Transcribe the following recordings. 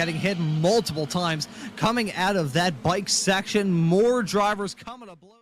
getting hit multiple times coming out of that bike section. More drivers coming to blows.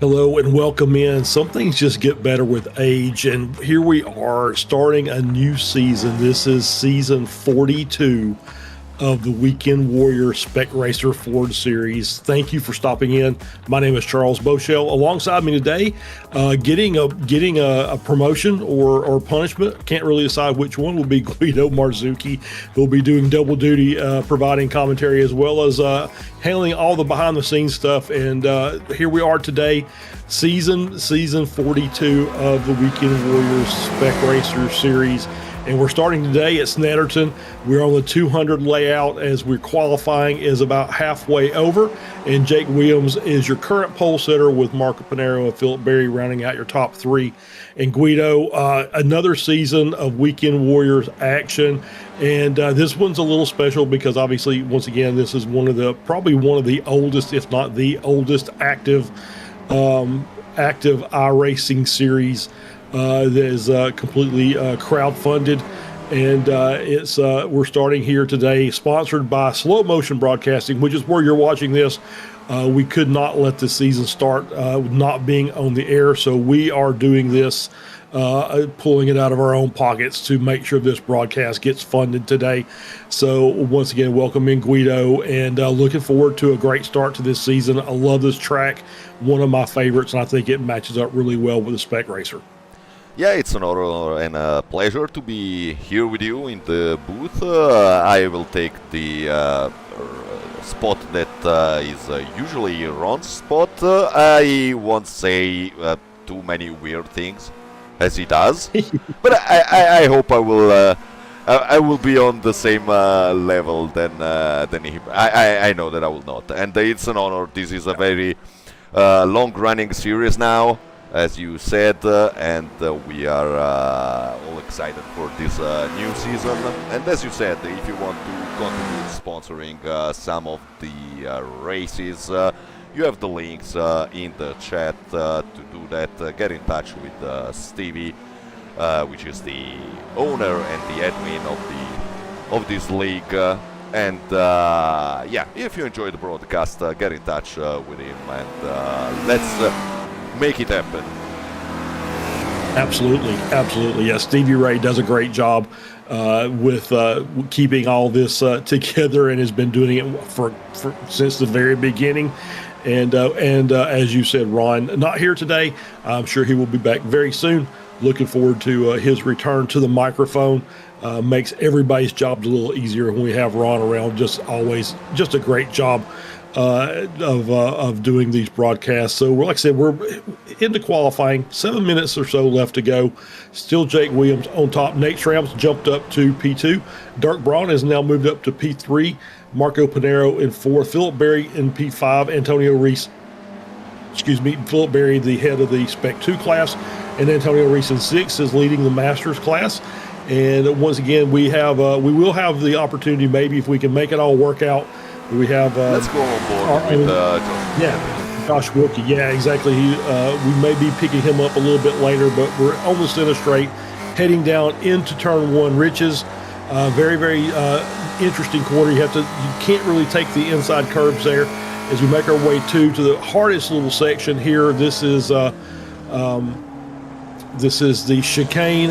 Hello and welcome in. Some things just get better with age, and here we are starting a new season. This is season 42 of the Weekend Warriors Spec Racer Ford Series. Thank you for stopping in. My name is Charles Boshell. Alongside me today, getting a promotion or punishment. Can't really decide which one will be Guido Marzucchi. He'll be doing double duty, providing commentary as well as handling all the behind the scenes stuff. And here we are today, season 42 of the Weekend Warriors Spec Racer Series. And we're starting today at Snetterton. We're on the 200 layout as we're qualifying is about halfway over. And Jake Williams is your current pole sitter with Marco Panero and Philip Berry rounding out your top three. And Guido, another season of Weekend Warriors action. And this one's a little special because obviously, once again, this is probably one of the oldest, if not the oldest active iRacing series that is completely crowd-funded, and we're starting here today, sponsored by Slow Motion Broadcasting, which is where you're watching this. We could not let the season start not being on the air, so we are doing this pulling it out of our own pockets to make sure this broadcast gets funded today. So once again, welcome in Guido, and looking forward to a great start to this season. I love this track, one of my favorites, and I think it matches up really well with the Spec Racer. Yeah, it's an honor and a pleasure to be here with you in the booth. I will take the spot that is usually Ron's spot. I won't say too many weird things, as he does, but I hope I will be on the same level than him. I know that I will not, and it's an honor. This is a very long-running series now, as you said, and we are all excited for this new season. And as you said, if you want to contribute sponsoring some of the races, you have the links in the chat to do that. Get in touch with Stevie, which is the owner and the admin of this league. And yeah, if you enjoy the broadcast, get in touch with him, and let's make it happen. Absolutely. Yeah, Stevie Ray does a great job with keeping all this together, and has been doing it for since the very beginning. And as you said, Ron, not here today. I'm sure he will be back very soon. Looking forward to his return to the microphone. Makes everybody's jobs a little easier when we have Ron around. Just a great job of doing these broadcasts. So like I said, we're into qualifying, 7 minutes or so left to go. Still Jake Williams on top. Nate Schramm's jumped up to P2. Dirk Braun has now moved up to P3. Marco Pinero in 4th. Philip Berry in P5. Philip Berry, the head of the Spec 2 class, and Antonio Reese in 6 is leading the Masters class. And once again, we will have the opportunity, maybe if we can make it all work out. We have let's go on board with Josh Wilkie. Yeah, exactly. We may be picking him up a little bit later, but we're on the center straight, heading down into turn 1. Riches, very, very interesting corner. You can't really take the inside curves there. As we make our way to the hardest little section here, this is the chicane,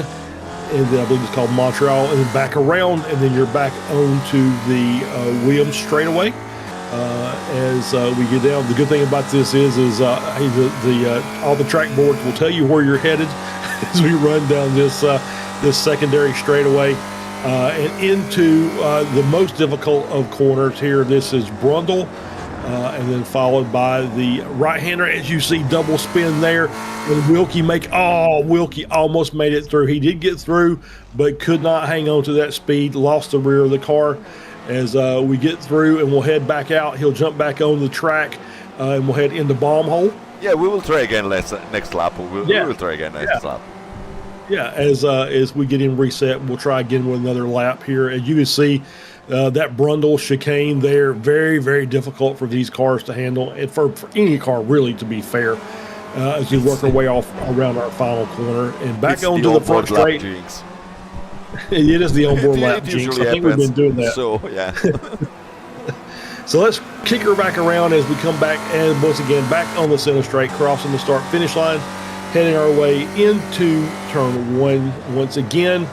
and I believe it's called Montreal, and then back around, and then you're back onto the Williams straightaway. As we get down, the good thing about this is all the track boards will tell you where you're headed as we run down this secondary straightaway and into the most difficult of corners here. This is Brundle. And then followed by the right-hander, as you see, double spin there. And Wilkie almost made it through. He did get through, but could not hang on to that speed, lost the rear of the car. As we get through and we'll head back out, he'll jump back on the track, and we'll head into bomb hole. Yeah, we will try again next lap. We will try again next lap. Yeah, as we get him reset, we'll try again with another lap here. As you can see, that Brundle chicane there, very, very difficult for these cars to handle, and for any car, really, to be fair, as we work our way off around our final corner and back onto the front straight. It is the onboard lap jinx. I think we've been doing that. So, yeah. So let's kick her back around as we come back, and once again, back on the center straight, crossing the start-finish line, heading our way into turn 1 once again.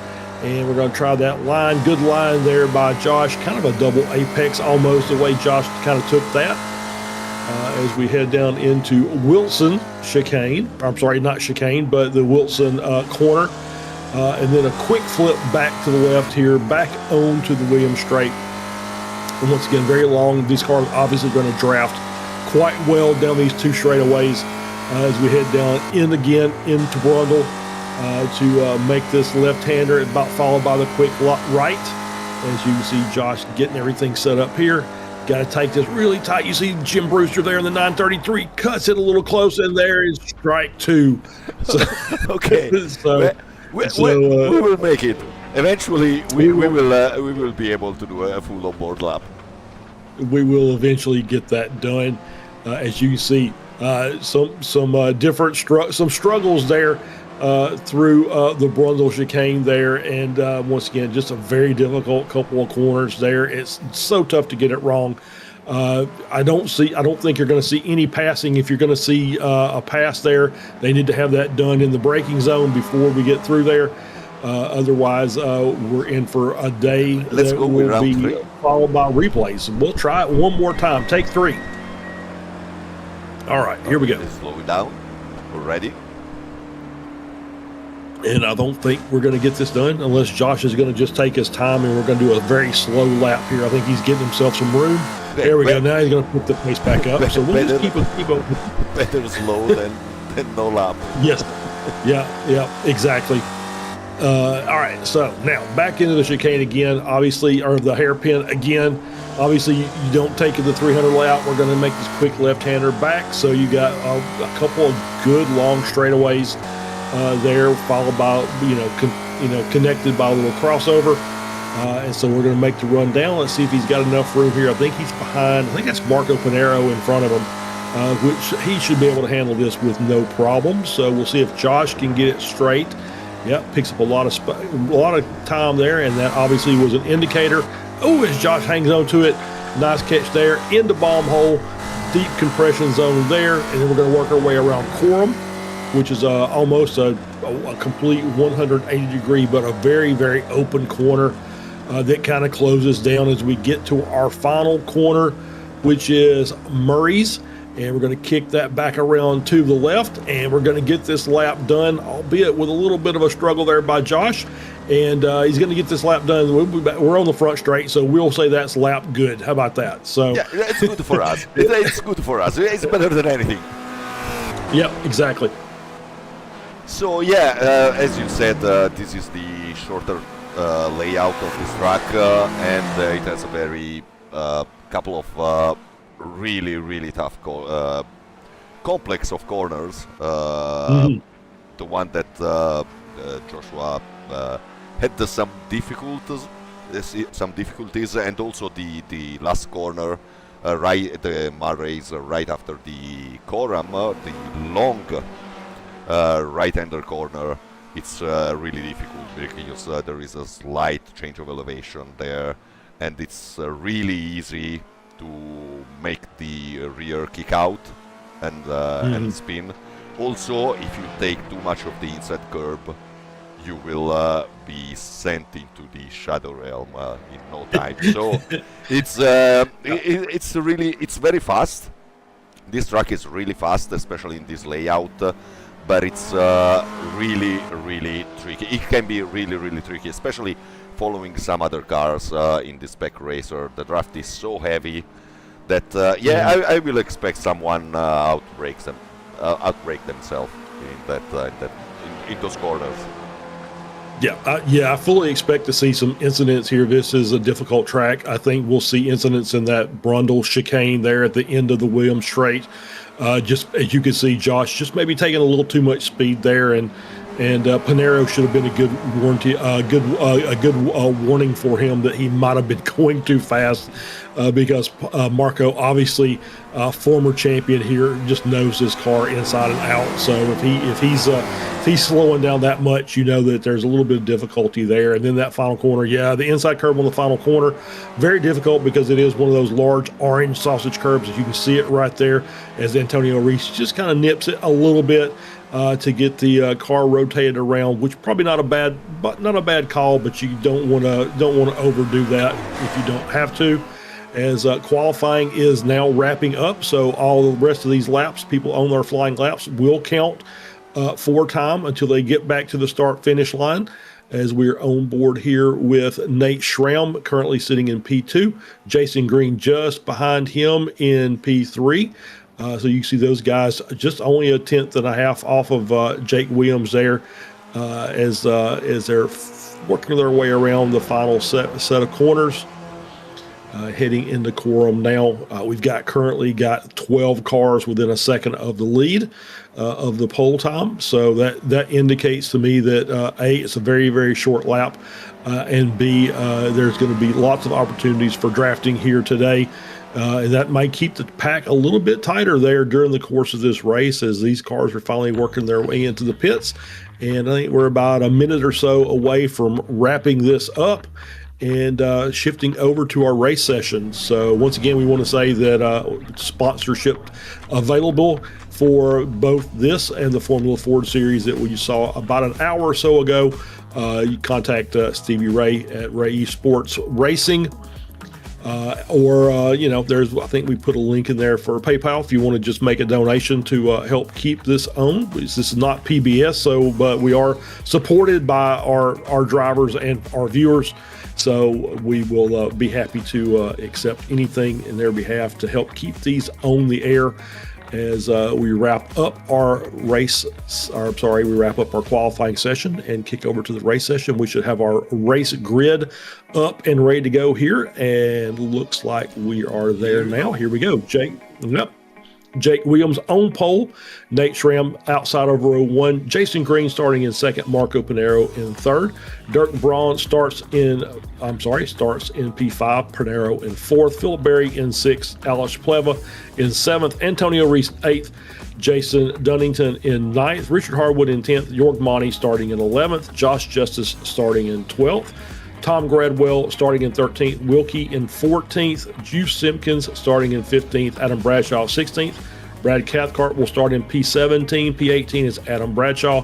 And we're going to try that line. Good line there by Josh. Kind of a double apex almost, the way Josh kind of took that. As we head down into Wilson chicane. I'm sorry, not chicane, but the Wilson corner. And then a quick flip back to the left here, back onto the Williams straight. And once again, very long. These cars obviously going to draft quite well down these 2 straightaways as we head down in again into Brundle. To make this left-hander, about followed by the quick right. As you can see, Josh getting everything set up here. Got to take this really tight. You see Jim Brewster there in the 933, cuts it a little close, and there is strike 2. So, okay. We will make it. Eventually, we will be able to do a full on-board lap. We will eventually get that done. As you can see, some different struggles there. Through the Brundle chicane there, and once again, just a very difficult couple of corners there. It's so tough to get it wrong. I don't think you're going to see any passing. If you're going to see a pass there, they need to have that done in the braking zone before we get through there. Otherwise, we're in for a day that will be followed by replays. We'll try it one more time. Take 3. All right, here we go. Let's slow it down. We're ready. And I don't think we're going to get this done unless Josh is going to just take his time, and we're going to do a very slow lap here. I think he's getting himself some room. There we go. Now he's going to put the pace back up. So we'll just keep it. Better slow than no lap. Yes. Yeah, exactly. All right, so now back into the chicane again, obviously, or the hairpin again. Obviously, you don't take the 300 layout. We're going to make this quick left-hander back. So you got a couple of good long straightaways there, followed by, connected by a little crossover. And so we're going to make the run down. Let's see if he's got enough room here. I think he's behind. I think that's Marco Pinero in front of him, which he should be able to handle this with no problem. So we'll see if Josh can get it straight. Yep, picks up a lot of time there, and that obviously was an indicator. Oh, as Josh hangs on to it, nice catch there in the bomb hole, deep compression zone there, and then we're going to work our way around Coram, which is almost a complete 180-degree, but a very, very open corner that kind of closes down as we get to our final corner, which is Murray's. And we're going to kick that back around to the left, and we're going to get this lap done, albeit with a little bit of a struggle there by Josh. And he's going to get this lap done. We're on the front straight, so we'll say that's lap good. How about that? So yeah, it's good for us. It's good for us. It's better than anything. Yep, exactly. So yeah, as you said, this is the shorter layout of this track, and it has a very couple of really tough complex of corners. The one that Joshua had some difficulties, and also the last corner, right, the Murray's right after the Coram, the long right-hander corner. It's really difficult because there is a slight change of elevation there, and it's really easy to make the rear kick out and spin. Also, if you take too much of the inside curb, you will be sent into the shadow realm in no time. So it's very fast. This track is really fast, especially in this layout. But it's really tricky. It can be really tricky, especially following some other cars in the Spec racer. The draft is so heavy that I will expect someone outbreak themselves in those corners. I fully expect to see some incidents here. This is a difficult track. I think we'll see incidents in that Brundle chicane there at the end of the Williams straight. Just as you can see, Josh just maybe taking a little too much speed there, and Pinero should have been a good warning for him that he might have been going too fast, because Marco, obviously former champion here, just knows his car inside and out. So if he's slowing down that much, you know that there's a little bit of difficulty there. And then that final corner, the inside curb on the final corner, very difficult because it is one of those large orange sausage curbs. As you can see it right there, as Antonio Reese just kind of nips it a little bit to get the car rotated around, which probably not a bad call, but you don't want to overdo that if you don't have to. As qualifying is now wrapping up, so all the rest of these laps, people on their flying laps, will count for time until they get back to the start-finish line. As we're on board here with Nate Schramm, currently sitting in P2, Jason Green just behind him in P3. So you see those guys just only a tenth and a half off of Jake Williams there, as they're working their way around the final set of corners. Heading into Coram now. We've currently got 12 cars within a second of the lead of the pole time. So that indicates to me that A, it's a very, very short lap, and B, there's going to be lots of opportunities for drafting here today. And that might keep the pack a little bit tighter there during the course of this race, as these cars are finally working their way into the pits. And I think we're about a minute or so away from wrapping this up. and shifting over to our race session. So once again, we want to say that sponsorship available for both this and the Formula Ford series that we saw about an hour or so ago. You contact Stevie Ray at Ray Esports Racing. Or there's, I think we put a link in there for PayPal if you want to just make a donation to help keep this on. This is not PBS, but we are supported by our drivers and our viewers. So we will be happy to accept anything in their behalf to help keep these on the air as we wrap up our qualifying session and kick over to the race session. We should have our race grid up and ready to go here, and looks like we are there now. Here we go. Jake Williams on pole, Nate Schramm outside of row 1, Jason Green starting in second, Marco Pinero in third, Dirk Braun starts in P5, Pinero in fourth, Philip Berry in sixth, Alex Pleva in seventh, Antonio Reese eighth, Jason Dunnington in ninth, Richard Harwood in 10th, Jorg Monty starting in 11th, Josh Justice starting in 12th, Tom Gradwell starting in 13th, Wilkie in 14th, Juice Simpkins starting in 15th, Adam Bradshaw 16th, Brad Cathcart will start in P17, P18 is Adam Bradshaw,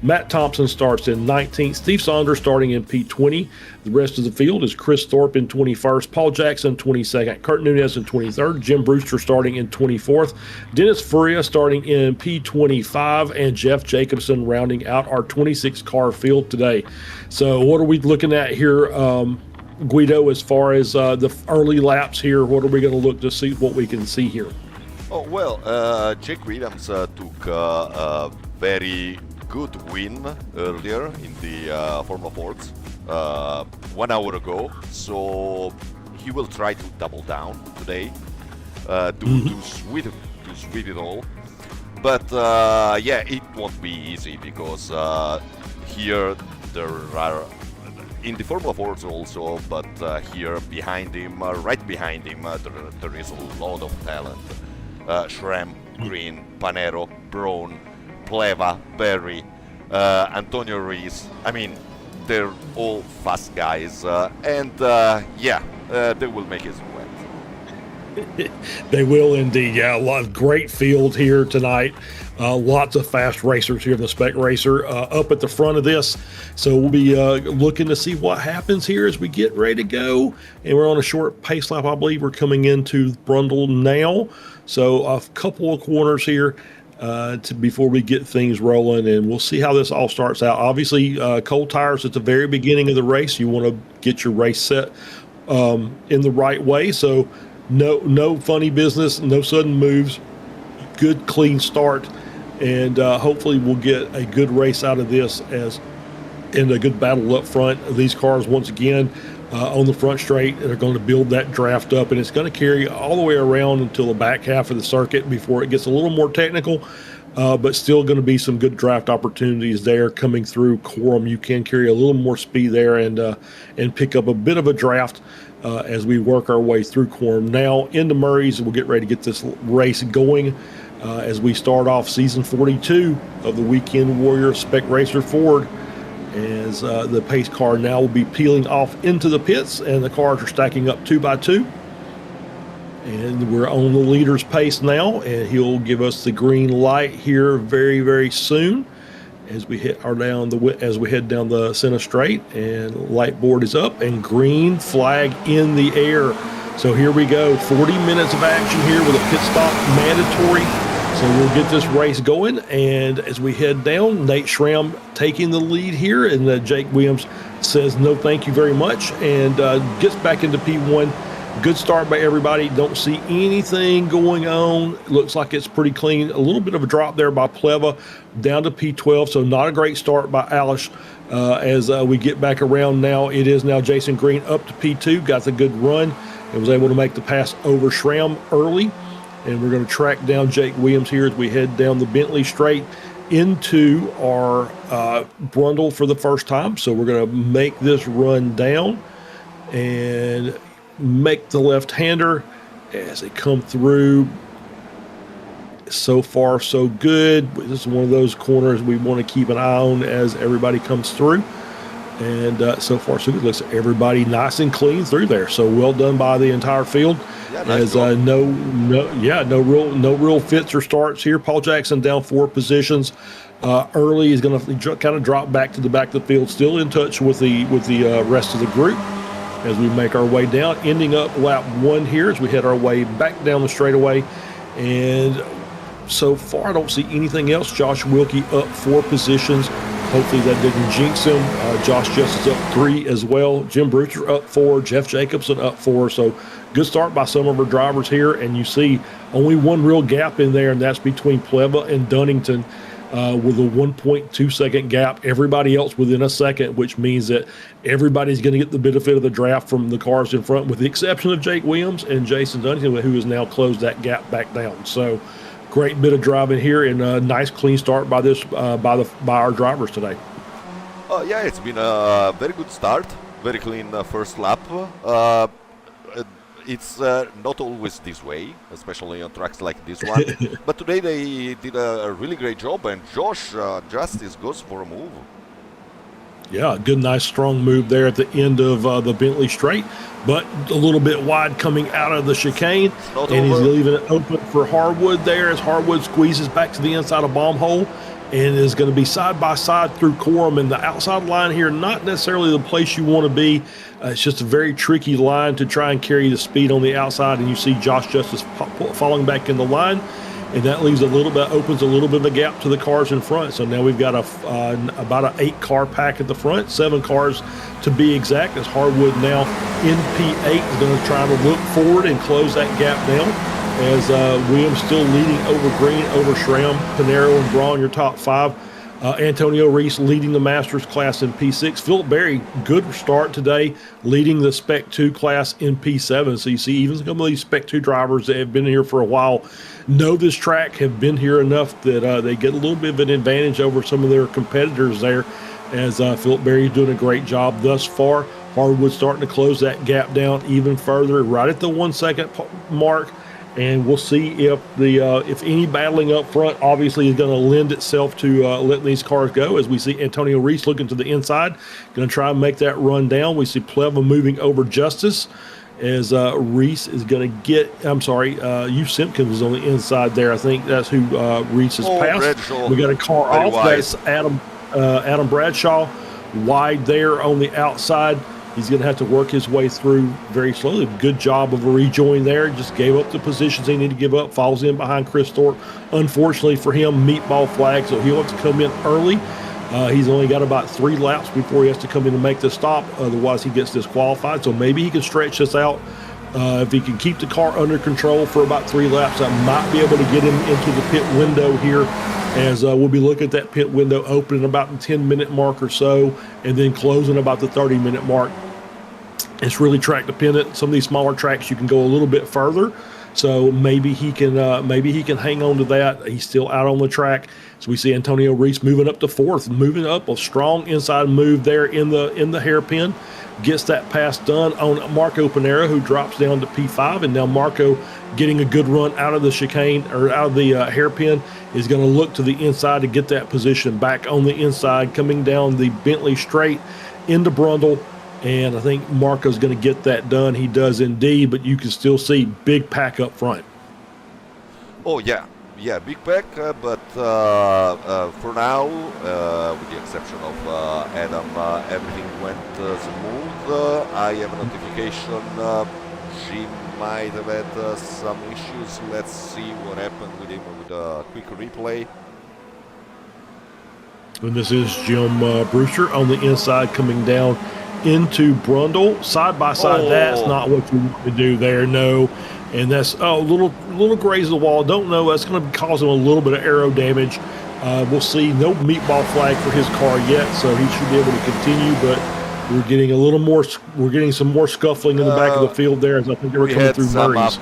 Matt Thompson starts in 19th, Steve Saunders starting in P20, the rest of the field is Chris Thorpe in 21st, Paul Jackson 22nd, Kurt Nunez in 23rd, Jim Brewster starting in 24th, Dennis Furia starting in P25, and Jeff Jacobson rounding out our 26 car field today. So what are we looking at here, Guido, as far as the early laps here? What are we going to look to see what we can see here? Oh, well, Jake Williams took a very good win earlier in the Formula Fords 1 hour ago, so he will try to double down today to sweep it all. But it won't be easy because here there are in the Formula Fords also, but here behind him, right behind him, there is a lot of talent. Schramm, Green, Panero, Braun, Pleva, Berry, Antonio Reese. I mean, they're all fast guys, and they will make it win. They will indeed. Yeah, a lot of great field here tonight. Lots of fast racers here in the Spec Racer up at the front of this. So we'll be looking to see what happens here as we get ready to go. And we're on a short pace lap. I believe we're coming into Brundle now. So a couple of corners here before we get things rolling, and we'll see how this all starts out. Obviously, cold tires at the very beginning of the race. You want to get your race set in the right way. So no funny business, no sudden moves. Good, clean start, and hopefully we'll get a good race out of this and a good battle up front. These cars, once again, on the front straight, are going to build that draft up, and it's going to carry all the way around until the back half of the circuit before it gets a little more technical, but still going to be some good draft opportunities there coming through Quorum. You can carry a little more speed there and pick up a bit of a draft as we work our way through Quorum. Now into Murray's, we'll get ready to get this race going as we start off season 42 of the Weekend Warriors Spec Racer Ford, as the pace car now will be peeling off into the pits, and the cars are stacking up 2 by 2. And we're on the leader's pace now, and he'll give us the green light here very, very soon as we head down the center straight, and light board is up and green flag in the air. So here we go, 40 minutes of action here with a pit stop mandatory. So we'll get this race going, and as we head down, Nate Schramm taking the lead here, and Jake Williams says no thank you very much and gets back into P1. Good start by everybody. Don't see anything going on. Looks like it's pretty clean. A little bit of a drop there by Pleva down to P12, so not a great start by Alice. As we get back around now, it is now Jason Green up to P2, got the good run and was able to make the pass over Schramm early. And we're going to track down Jake Williams here as we head down the Bentley straight into our Brundle for the first time. So we're going to make this run down and make the left-hander as they come through. So far, so good. This is one of those corners we want to keep an eye on as everybody comes through. And so far, so good. Looks like everybody nice and clean through there. So well done by the entire field. Yeah, nice job. No real fits or starts here. Paul Jackson down 4 positions. Early is going to kind of drop back to the back of the field, still in touch with the rest of the group as we make our way down, ending up lap 1 here as we head our way back down the straightaway. And so far, I don't see anything else. Josh Wilkie up 4 positions. Hopefully that didn't jinx him. Josh Justice up 3 as well. Jim Brewster up 4. Jeff Jacobson up 4. So good start by some of our drivers here. And you see only one real gap in there, and that's between Pleva and Dunnington with a 1.2 second gap. Everybody else within a second, which means that everybody's going to get the benefit of the draft from the cars in front, with the exception of Jake Williams and Jason Dunnington, who has now closed that gap back down. So great bit of driving here, and a nice clean start by our drivers today. Yeah, it's been a very good start, very clean first lap. It's not always this way, especially on tracks like this one. But today they did a really great job, and Josh Justice goes for a move. Yeah, good, nice, strong move there at the end of the Bentley straight, but a little bit wide coming out of the chicane, and he's leaving it open for Harwood there as Harwood squeezes back to the inside of Bombhole and is going to be side by side through Coram. And the outside line here, not necessarily the place you want to be. It's just a very tricky line to try and carry the speed on the outside, and you see Josh Justice falling back in the line. And that leaves opens a little bit of a gap to the cars in front. So now we've got about an 8-car pack at the front, 7 cars to be exact, as Harwood now in P8 is going to try to look forward and close that gap down, as Williams still leading over Green, over Schramm, Pinero, and Braun, your top 5. Antonio Reese leading the Masters class in P6. Philip Berry, good start today, leading the Spec 2 class in P7. So you see even some of these Spec 2 drivers that have been here for a while know this track, have been here enough that they get a little bit of an advantage over some of their competitors there, as Philip Berry is doing a great job thus far. Hardwood starting to close that gap down even further, right at the 1 second mark. And we'll see if any battling up front obviously is going to lend itself to letting these cars go, as we see Antonio Reese looking to the inside, going to try and make that run down. We see Pleva moving over Justice, as Reese is going to get, Hugh Simpkins was on the inside there. I think that's who Reese has passed. Bradshaw. We got a car Very off. wide. That's Adam Bradshaw, wide there on the outside. He's going to have to work his way through very slowly. Good job of a rejoin there. Just gave up the positions he needed to give up. Falls in behind Chris Thorpe. Unfortunately for him, meatball flag, so he'll have to come in early. He's only got about 3 laps before he has to come in and make the stop. Otherwise, he gets disqualified. So maybe he can stretch this out. If he can keep the car under control for about 3 laps, that might be able to get him into the pit window here, as we'll be looking at that pit window opening about the 10-minute mark or so, and then closing about the 30-minute mark. It's really track dependent. Some of these smaller tracks you can go a little bit further, so maybe he can hang on to that. He's still out on the track. So we see Antonio Reese moving up to 4th, moving up a strong inside move there in the hairpin. Gets that pass done on Marco Pinero, who drops down to P5, and now Marco, getting a good run out of the chicane or out of the hairpin, is going to look to the inside to get that position back on the inside, coming down the Bentley straight into Brundle. And I think Marco's going to get that done. He does indeed, but you can still see big pack up front. Oh, yeah, big pack, but for now, with the exception of Adam, everything went smooth. I have a notification. She might have had some issues. Let's see what happened with him with a quick replay. And this is Jim Brewster on the inside coming down into Brundle. Side by side, That's not what you want to do there, no. And that's a little graze of the wall. Don't know. That's going to cause him a little bit of aero damage. We'll see. No meatball flag for his car yet, so he should be able to continue. But we're getting a little more. We're getting some more scuffling in the back of the field there, as I think they were coming through Murray's.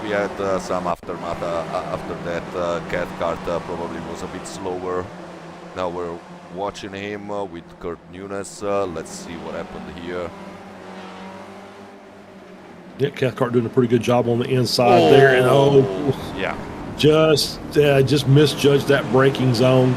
We had some aftermath after that. Cathcart probably was a bit slower. Now we're watching him with Kurt Nunes. Let's see what happened here. Yeah, Cathcart doing a pretty good job on the inside there. And yeah, Just misjudged that braking zone.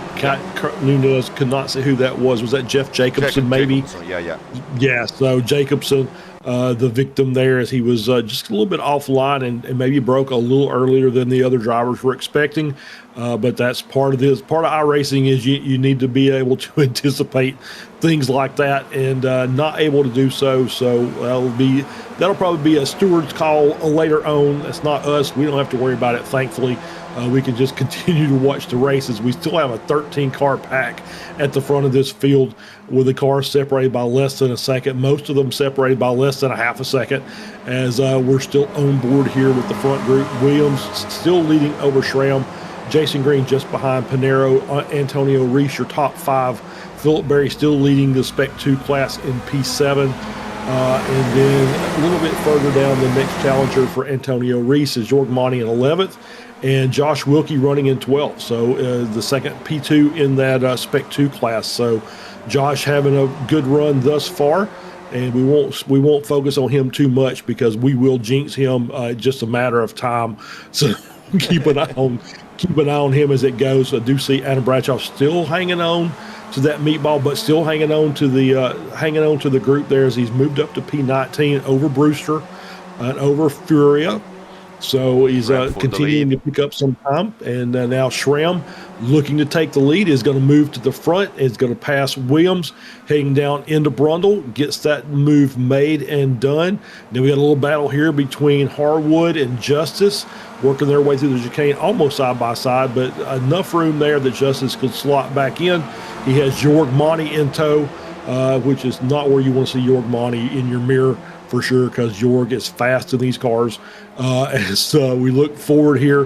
Nunez could not see who that was. Was that Jeff Jacobson, maybe? Jacobson, yeah. Yeah, so Jacobson, the victim there, as he was just a little bit offline and maybe broke a little earlier than the other drivers were expecting. But that's part of this. Part of iRacing is you need to be able to anticipate things like that, and not able to do so. So that'll probably be a steward's call later on. That's not us. We don't have to worry about it, thankfully. We can just continue to watch the races. We still have a 13-car pack at the front of this field with the cars separated by less than a second, most of them separated by less than a half a second, as we're still on board here with the front group. Williams still leading over Schramm. Jason Green just behind Pinero. Antonio Reese, your top 5. Philip Berry still leading the Spec 2 class in P7. And then a little bit further down, the next challenger for Antonio Reese is Jorg Monty in 11th. And Josh Wilkie running in 12th. So the second P2 in that Spec 2 class. So Josh having a good run thus far, and we won't focus on him too much because we will jinx him just a matter of time. So keep an eye on him as it goes. I do see Adam Bradshaw still hanging on to that meatball, but still hanging on to the group there as he's moved up to P19 over Brewster and over Furia. So he's continuing to pick up some time. And now Schramm, looking to take the lead, is going to move to the front. Is going to pass Williams, heading down into Brundle, gets that move made and done. Then we got a little battle here between Harwood and Justice, working their way through the chicane almost side by side, but enough room there that Justice could slot back in. He has Jorg Monty in tow, which is not where you want to see Jorg Monty in your mirror for sure, because Jorg is fast in these cars. As we look forward here,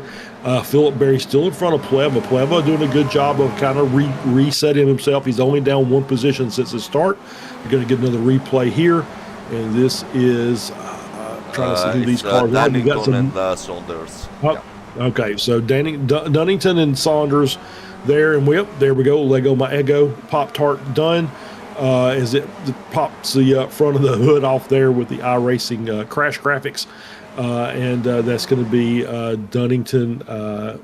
Philip Berry still in front of Pleva. Pleva doing a good job of kind of resetting himself. He's only down one position since the start. You're going to get another replay here, and this is trying to see who these cars are. We got some and Saunders. Okay, so Dunnington and Saunders there, and there we go. Lego my ego, Pop Tart done. As it pops the front of the hood off there with the iRacing crash graphics. And that's going to be Dunnington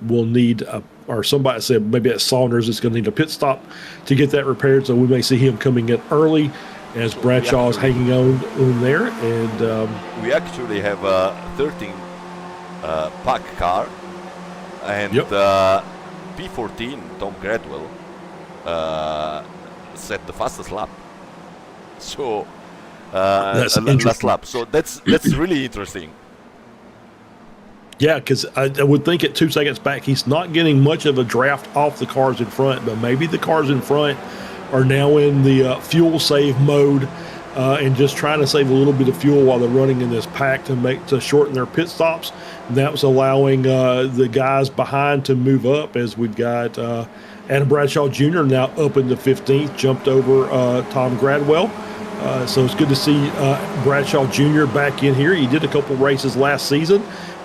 will need, or somebody said maybe at Saunders is going to need a pit stop to get that repaired. So we may see him coming in early as Bradshaw is hanging on there. And we actually have a 13 pack car, and P14 Tom Gradwell set the fastest lap. So last lap. So that's really interesting. Yeah, because I would think at 2 seconds back, he's not getting much of a draft off the cars in front, but maybe the cars in front are now in the fuel save mode and just trying to save a little bit of fuel while they're running in this pack to shorten their pit stops. And that was allowing the guys behind to move up, as we've got Adam Bradshaw Jr. now up into 15th, jumped over Tom Gradwell. So it's good to see Bradshaw Jr. back in here. He did a couple races last season,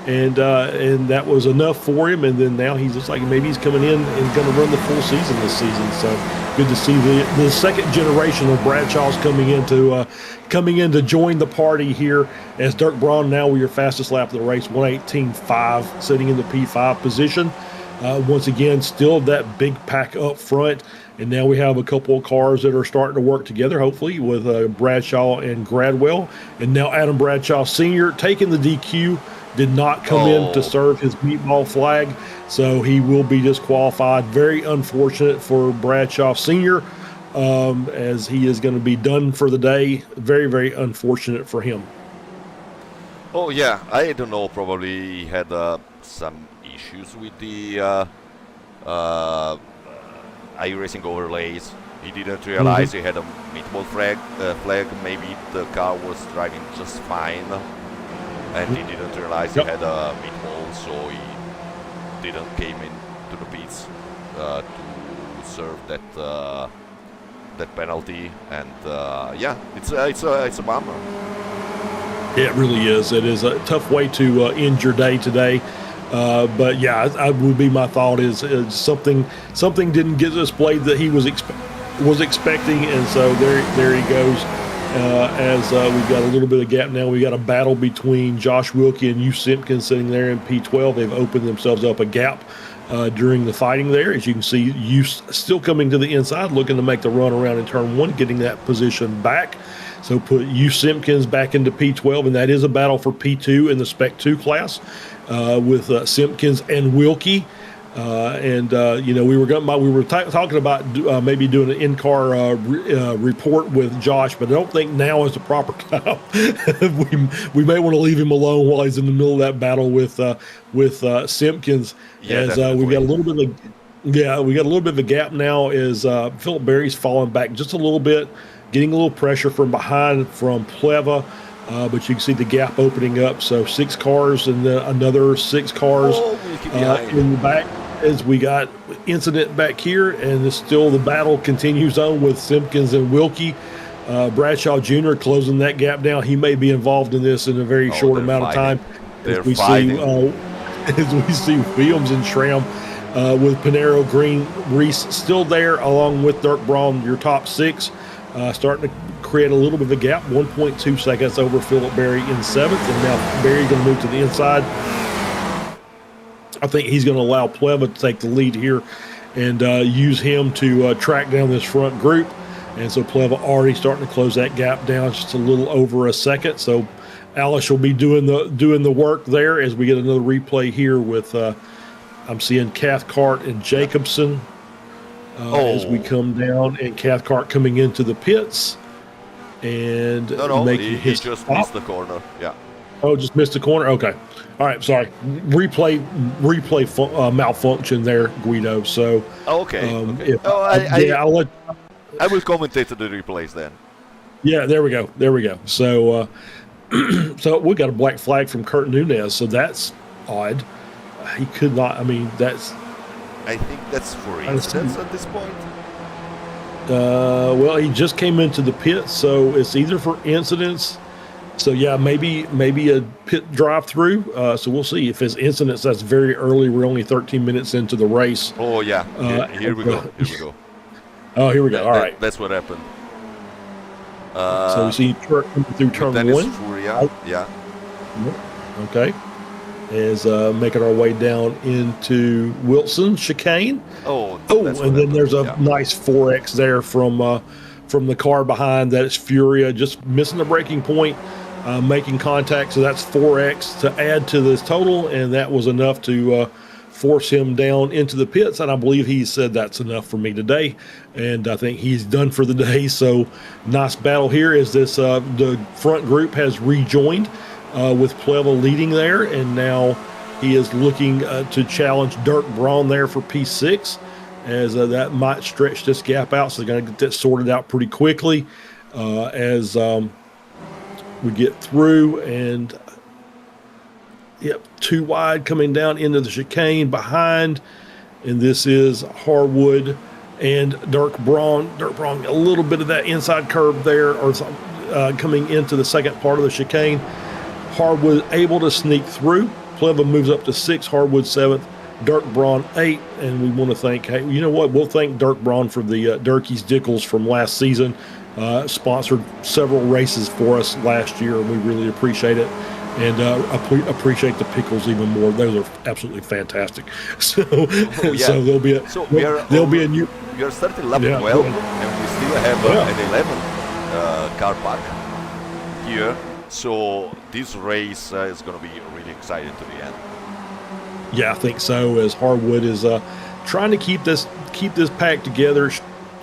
and that was enough for him. And then now he's just like maybe he's coming in and going to run the full season this season. So good to see the second generation of Bradshaws coming in to join the party here. As Dirk Braun now with your fastest lap of the race, 1:18.5, sitting in the P5 position. Once again, still that big pack up front. And now we have a couple of cars that are starting to work together, hopefully, with Bradshaw and Gradwell. And now Adam Bradshaw Sr. taking the DQ, did not come in to serve his meatball flag. So he will be disqualified. Very unfortunate for Bradshaw Sr., as he is going to be done for the day. Very, very unfortunate for him. Oh, yeah. I don't know. Probably he had some issues with the iRacing overlays. He didn't realize he had a meatball flag. Maybe the car was driving just fine, and he didn't realize he had a meatball, so he didn't came into the pits to serve that penalty. And it's a bummer. It really is. It is a tough way to end your day today. But yeah, I would be my thought is something didn't get displayed that he was expecting, and so there he goes as we've got a little bit of gap now. We got a battle between Josh Wilkie and Hugh Simpkins sitting there in P12. They've opened themselves up a gap during the fighting there. As you can see, Hugh still coming to the inside, looking to make the run around in turn one, getting that position back. So put Hugh Simpkins back into P12, and that is a battle for P2 in the Spec 2 class with Simpkins and Wilkie. We were talking about maybe doing an in-car report with Josh, but I don't think now is the proper time. we may want to leave him alone while he's in the middle of that battle with Simpkins. Yeah, we got a little bit of a gap now. As Philip Berry's falling back just a little bit, getting a little pressure from behind from Pleva. But you can see the gap opening up. So 6 cars and then another 6 cars in the back as we got incident back here. And still the battle continues on with Simpkins and Wilkie. Bradshaw Jr. closing that gap down. He may be involved in this in a very short amount of time. As we see Williams and Schramm with Panero, Green, Reese still there, along with Dirk Braun, your top 6. Starting to create a little bit of a gap, 1.2 seconds over Philip Berry in 7th, and now Berry going to move to the inside. I think he's going to allow Pleva to take the lead here and use him to track down this front group. And so Pleva already starting to close that gap down just a little over a second. So Alice will be doing the work there as we get another replay here with I'm seeing Cathcart and Jacobson. As we come down, and Cathcart coming into the pits and making he just missed the corner. Yeah. Oh, just missed the corner. Okay. All right. Sorry. Replay malfunction there, Guido. So. Okay. I'll let. I will commentate the replays then. Yeah. There we go. So, so we got a black flag from Kurt Nunez. So that's odd. He could not. I mean, that's. I think that's for instance at this point. Well, he just came into the pit, so it's either for incidents. So yeah, maybe a pit drive-through. So we'll see. If it's incidents, that's very early. We're only 13 minutes into the race. Oh yeah, here we go. Oh, here we go. All right, that's what happened. So we see truck coming through turn one. Furia. Yeah. Okay. Is making our way down into Wilson chicane. And then there's a nice 4X there from the car behind. That is Furia just missing the braking point, making contact. So that's 4X to add to this total, and that was enough to force him down into the pits. And I believe he said that's enough for me today, and I think he's done for the day. So nice battle here as this the front group has rejoined. With Pleva leading there, and now he is looking to challenge Dirk Braun there for P6, as that might stretch this gap out. So they're going to get that sorted out pretty quickly as we get through. And yep, 2 wide coming down into the chicane behind, and this is Harwood and Dirk Braun. Dirk Braun, a little bit of that inside curve there, or coming into the second part of the chicane. Harwood able to sneak through. Pleva moves up to 6, Harwood 7th, Dirk Braun 8, and we want to thank, hey, you know what? We'll thank Dirk Braun for the Dirkies Dickles from last season. Sponsored several races for us last year, and we really appreciate it. And appreciate the pickles even more. Those are absolutely fantastic. So, so there'll be a new. We are starting lap 12, and we still have an 11 car park here. So this race is going to be really exciting to the end. Yeah, I think so. As Harwood is trying to keep this pack together,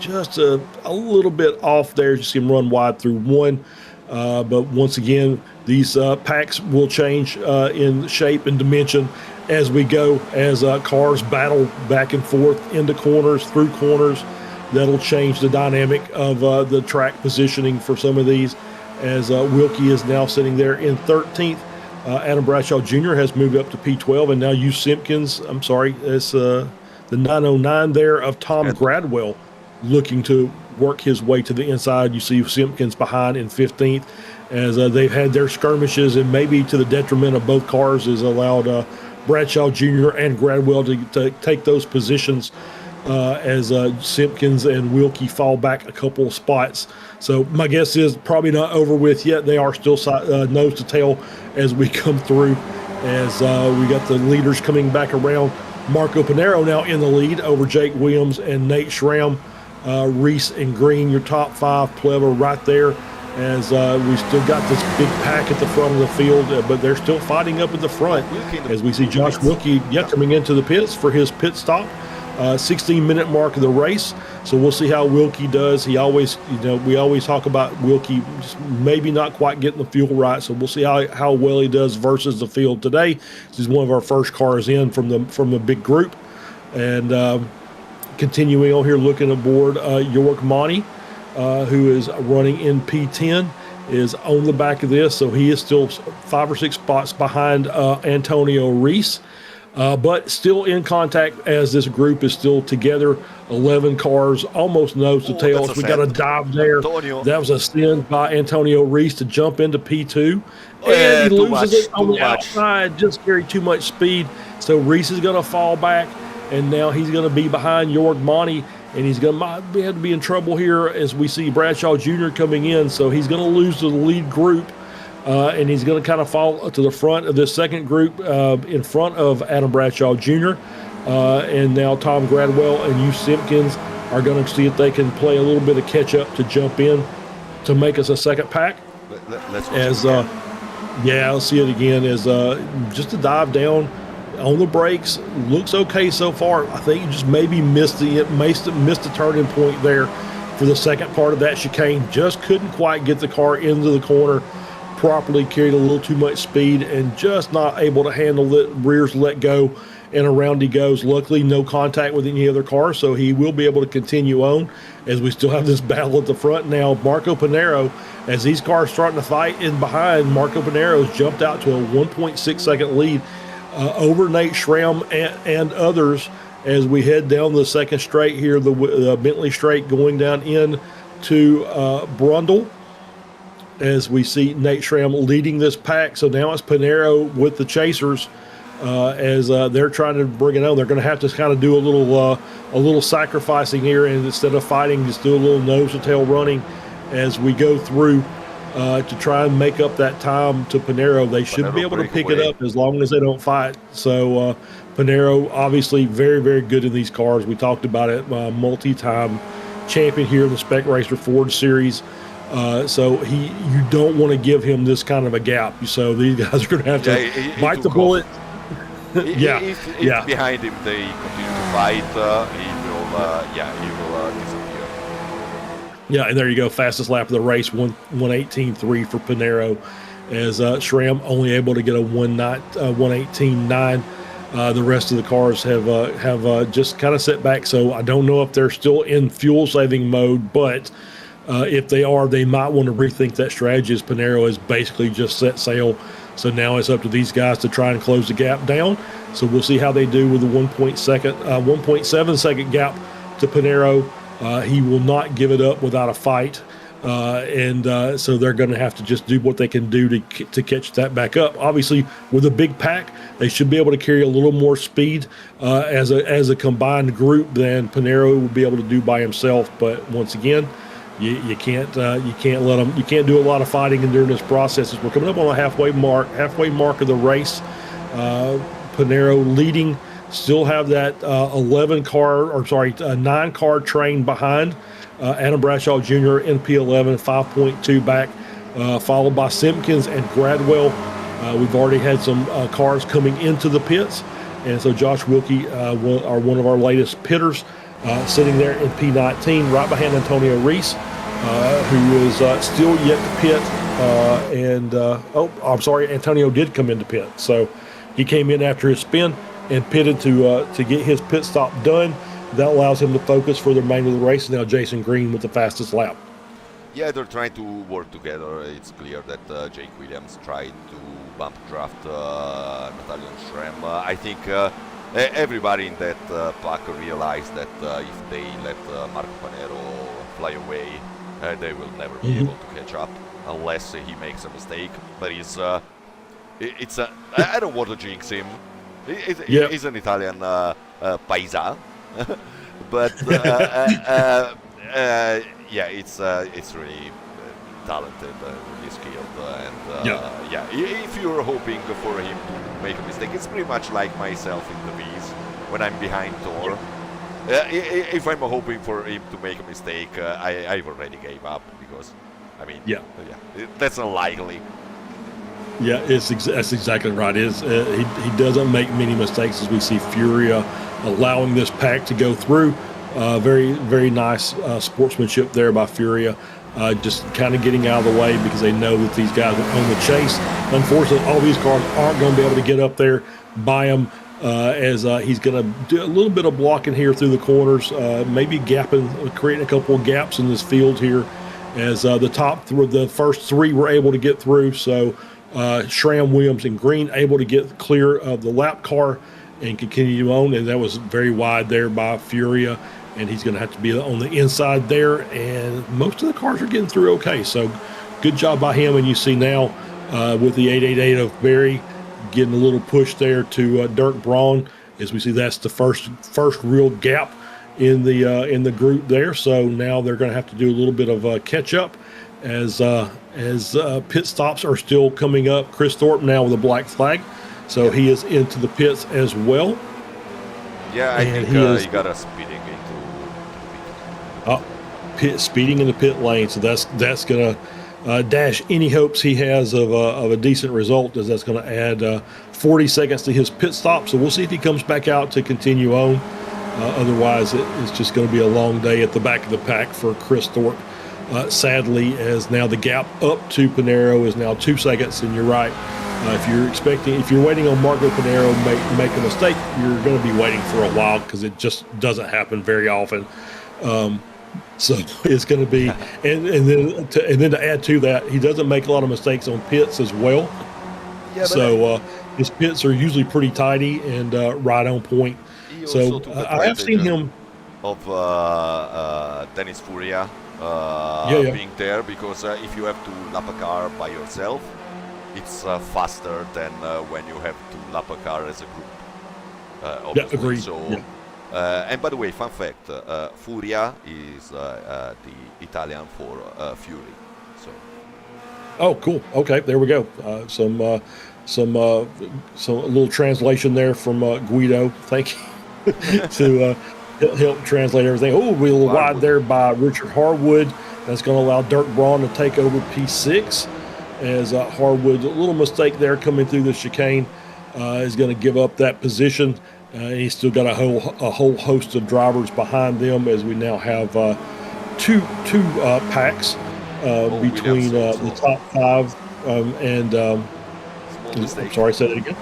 just a little bit off there. You see him run wide through 1, but once again, these packs will change in shape and dimension as we go. As cars battle back and forth into corners, through corners, that'll change the dynamic of the track positioning for some of these. As Wilkie is now sitting there in 13th. Adam Bradshaw Jr. has moved up to P12, and now Hugh Simpkins, it's the 909 there of Tom Gradwell looking to work his way to the inside. You see Simpkins behind in 15th as they've had their skirmishes, and maybe to the detriment of both cars has allowed Bradshaw Jr. and Gradwell to take those positions as Simpkins and Wilkie fall back a couple of spots. So my guess is probably not over with yet. They are still nose to tail as we come through, as we got the leaders coming back around. Marco Pinero now in the lead over Jake Williams and Nate Schramm. Reese and Green, your top 5, Pleva right there, as we still got this big pack at the front of the field, but they're still fighting up at the front, as we see Josh Wilkie coming into the pits for his pit stop. 16-minute mark of the race, so we'll see how Wilkie does. He always, we always talk about Wilkie just maybe not quite getting the fuel right, so we'll see how well he does versus the field today. This is one of our first cars in from the big group, and continuing on here, looking aboard, York Monty, who is running in P10, is on the back of this, so he is still 5 or 6 spots behind Antonio Reese. But still in contact as this group is still together. 11 cars, almost nose to tail. We got a dive there. Antonio. That was a sin by Antonio Reese to jump into P2. And he loses it on the outside, just carried too much speed. So Reese is going to fall back, and now he's going to be behind York Monty, and he's going to have to be in trouble here as we see Bradshaw Jr. coming in. So he's going to lose to the lead group. And he's going to kind of fall to the front of this second group in front of Adam Bradshaw Jr. And now Tom Gradwell and Hugh Simpkins are going to see if they can play a little bit of catch-up to jump in to make us a second pack. Let's let's see it again. As just a dive down on the brakes. Looks okay so far. I think you just maybe missed the turning point there for the second part of that chicane. Just couldn't quite get the car into the corner properly, carried a little too much speed and just not able to handle it. Rears let go, and around he goes. Luckily, no contact with any other car, so he will be able to continue on as we still have this battle at the front. Now, Marco Pinero, as these cars starting to fight in behind, Marco Pinero's jumped out to a 1.6 second lead over Nate Schramm and others as we head down the second straight here, the Bentley straight going down in to Brundle, as we see Nate Schramm leading this pack. So now it's Pinero with the chasers as they're trying to bring it on. They're going to have to kind of do a little sacrificing here, and instead of fighting, just do a little nose to tail running as we go through to try and make up that time to Pinero. They should be able to pick it up as long as they don't fight. So Pinero, obviously very, very good in these cars. We talked about it, multi-time champion here in the Spec Racer Ford Series. So you don't want to give him this kind of a gap. So these guys are going to have to bite the bullet. If behind him they continue to fight, he will disappear. Yeah, and there you go. Fastest lap of the race, 1:18.3 for Pinero, as Schramm only able to get a 1:18.9. The rest of the cars have just kind of set back. So I don't know if they're still in fuel saving mode, but if they are, they might want to rethink that strategy, as Pinero has basically just set sail. So now it's up to these guys to try and close the gap down. So we'll see how they do with the 1.7 second gap to Pinero. He will not give it up without a fight. So they're going to have to just do what they can do to catch that back up. Obviously, with a big pack, they should be able to carry a little more speed as a combined group than Pinero would be able to do by himself. But once again, you can't let them. You can't do a lot of fighting during this process. As we're coming up on the halfway mark of the race. Pinero leading, still have that 9-car train behind. Adam Bradshaw Jr. in P11, 5.2 back, followed by Simpkins and Gradwell. We've already had some cars coming into the pits, and so Josh Wilkie, one of our latest pitters, sitting there in P19, right behind Antonio Reese, who is still yet to pit. Antonio did come into pit, so he came in after his spin and pitted to get his pit stop done. That allows him to focus for the remainder of the race. Now Jason Green with the fastest lap. Yeah, they're trying to work together. It's clear that Jake Williams tried to bump draft Natalia Schramm. I think everybody in that pack realized that if they let Marco Pinero fly away, they will never be able to catch up unless he makes a mistake. But I don't want to jinx him. He's an Italian paisa. but yeah, it's really talented, really skilled, and if you're hoping for him to make a mistake, it's pretty much like myself in the V's when I'm behind Thor. If I'm hoping for him to make a mistake, I've already gave up because, I mean, that's unlikely. Yeah, that's exactly right. He doesn't make many mistakes, as we see Furia allowing this pack to go through. Very, very nice sportsmanship there by Furia. Just kind of getting out of the way because they know that these guys are on the chase. Unfortunately, all these cars aren't going to be able to get up there by him, as he's going to do a little bit of blocking here through the corners, maybe creating a couple of gaps in this field here, as the first three were able to get through. So Schramm, Williams, and Green able to get clear of the lap car and continue on, and that was very wide there by Furia, and he's going to have to be on the inside there, and most of the cars are getting through okay. So good job by him, and you see now with the 888 of Barry getting a little push there to Dirk Braun, as we see that's the first real gap in the group there. So now they're going to have to do a little bit of catch up as pit stops are still coming up. Chris Thorpe now with a black flag, so he is into the pits as well. Yeah, I think he got a speeding into speeding in the pit lane. So that's going to dash any hopes he has of a decent result, as that's going to add 40 seconds to his pit stop. So we'll see if he comes back out to continue on. Otherwise, it's just going to be a long day at the back of the pack for Chris Thorpe. Sadly, as now the gap up to Pinheiro is now 2 seconds, and you're right. If you're waiting on Marco Pinheiro to make a mistake, you're going to be waiting for a while because it just doesn't happen very often. So it's going to be, and then to add to that, he doesn't make a lot of mistakes on pits as well. Yeah, so his pits are usually pretty tidy and right on point. So I have seen him of Dennis Furia being there, because if you have to lap a car by yourself, it's faster than when you have to lap a car as a group. Obviously. Agreed. So, and by the way, fun fact: Furia is the Italian for Fury. So. Oh, cool. Okay, there we go. Some little translation there from Guido. Thank you to help translate everything. Oh, we're a little wide there by Richard Harwood. That's going to allow Dirk Braun to take over P6. As Harwood, a little mistake there coming through the chicane, is going to give up that position. He's still got a whole host of drivers behind them, as we now have two packs between the top five and I'm sorry, say that again.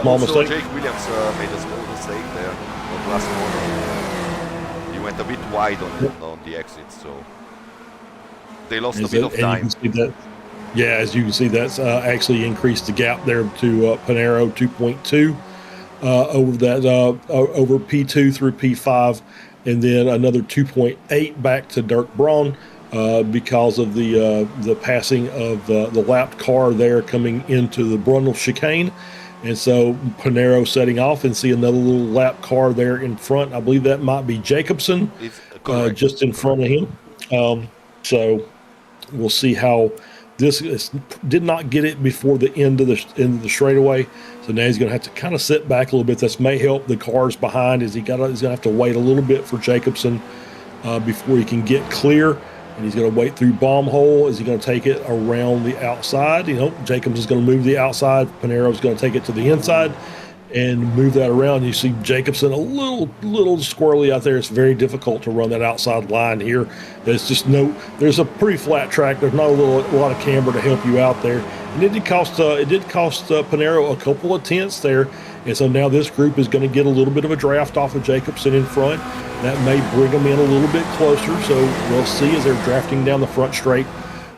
Small mistake. Jake Williams made a small mistake there on last corner. He went a bit wide on the exit, so they lost a bit of time. As you can see, that's actually increased the gap there to Pinheiro 2.2 over P2 through P5, and then another 2.8 back to Dirk Braun because of the passing of the lapped car there coming into the Brundle chicane. And so Pinheiro setting off, and see another little lap car there in front. I believe that might be Jacobson, just in front of him. So we'll see how this did not get it before the end of the straightaway. So now he's going to have to kind of sit back a little bit. This may help the cars behind, as he's going to have to wait a little bit for Jacobson before he can get clear. And he's going to wait through bomb hole. Is he going to take it around the outside? Jacobs is going to move the outside. Pinheiro is going to take it to the inside and move that around. You see Jacobson a little squirrely out there. It's very difficult to run that outside line here. There's a pretty flat track. There's not a lot of camber to help you out there. And it did cost Pinheiro a couple of tenths there. And so now this group is going to get a little bit of a draft off of Jacobson in front. That may bring them in a little bit closer. So we'll see as they're drafting down the front straight.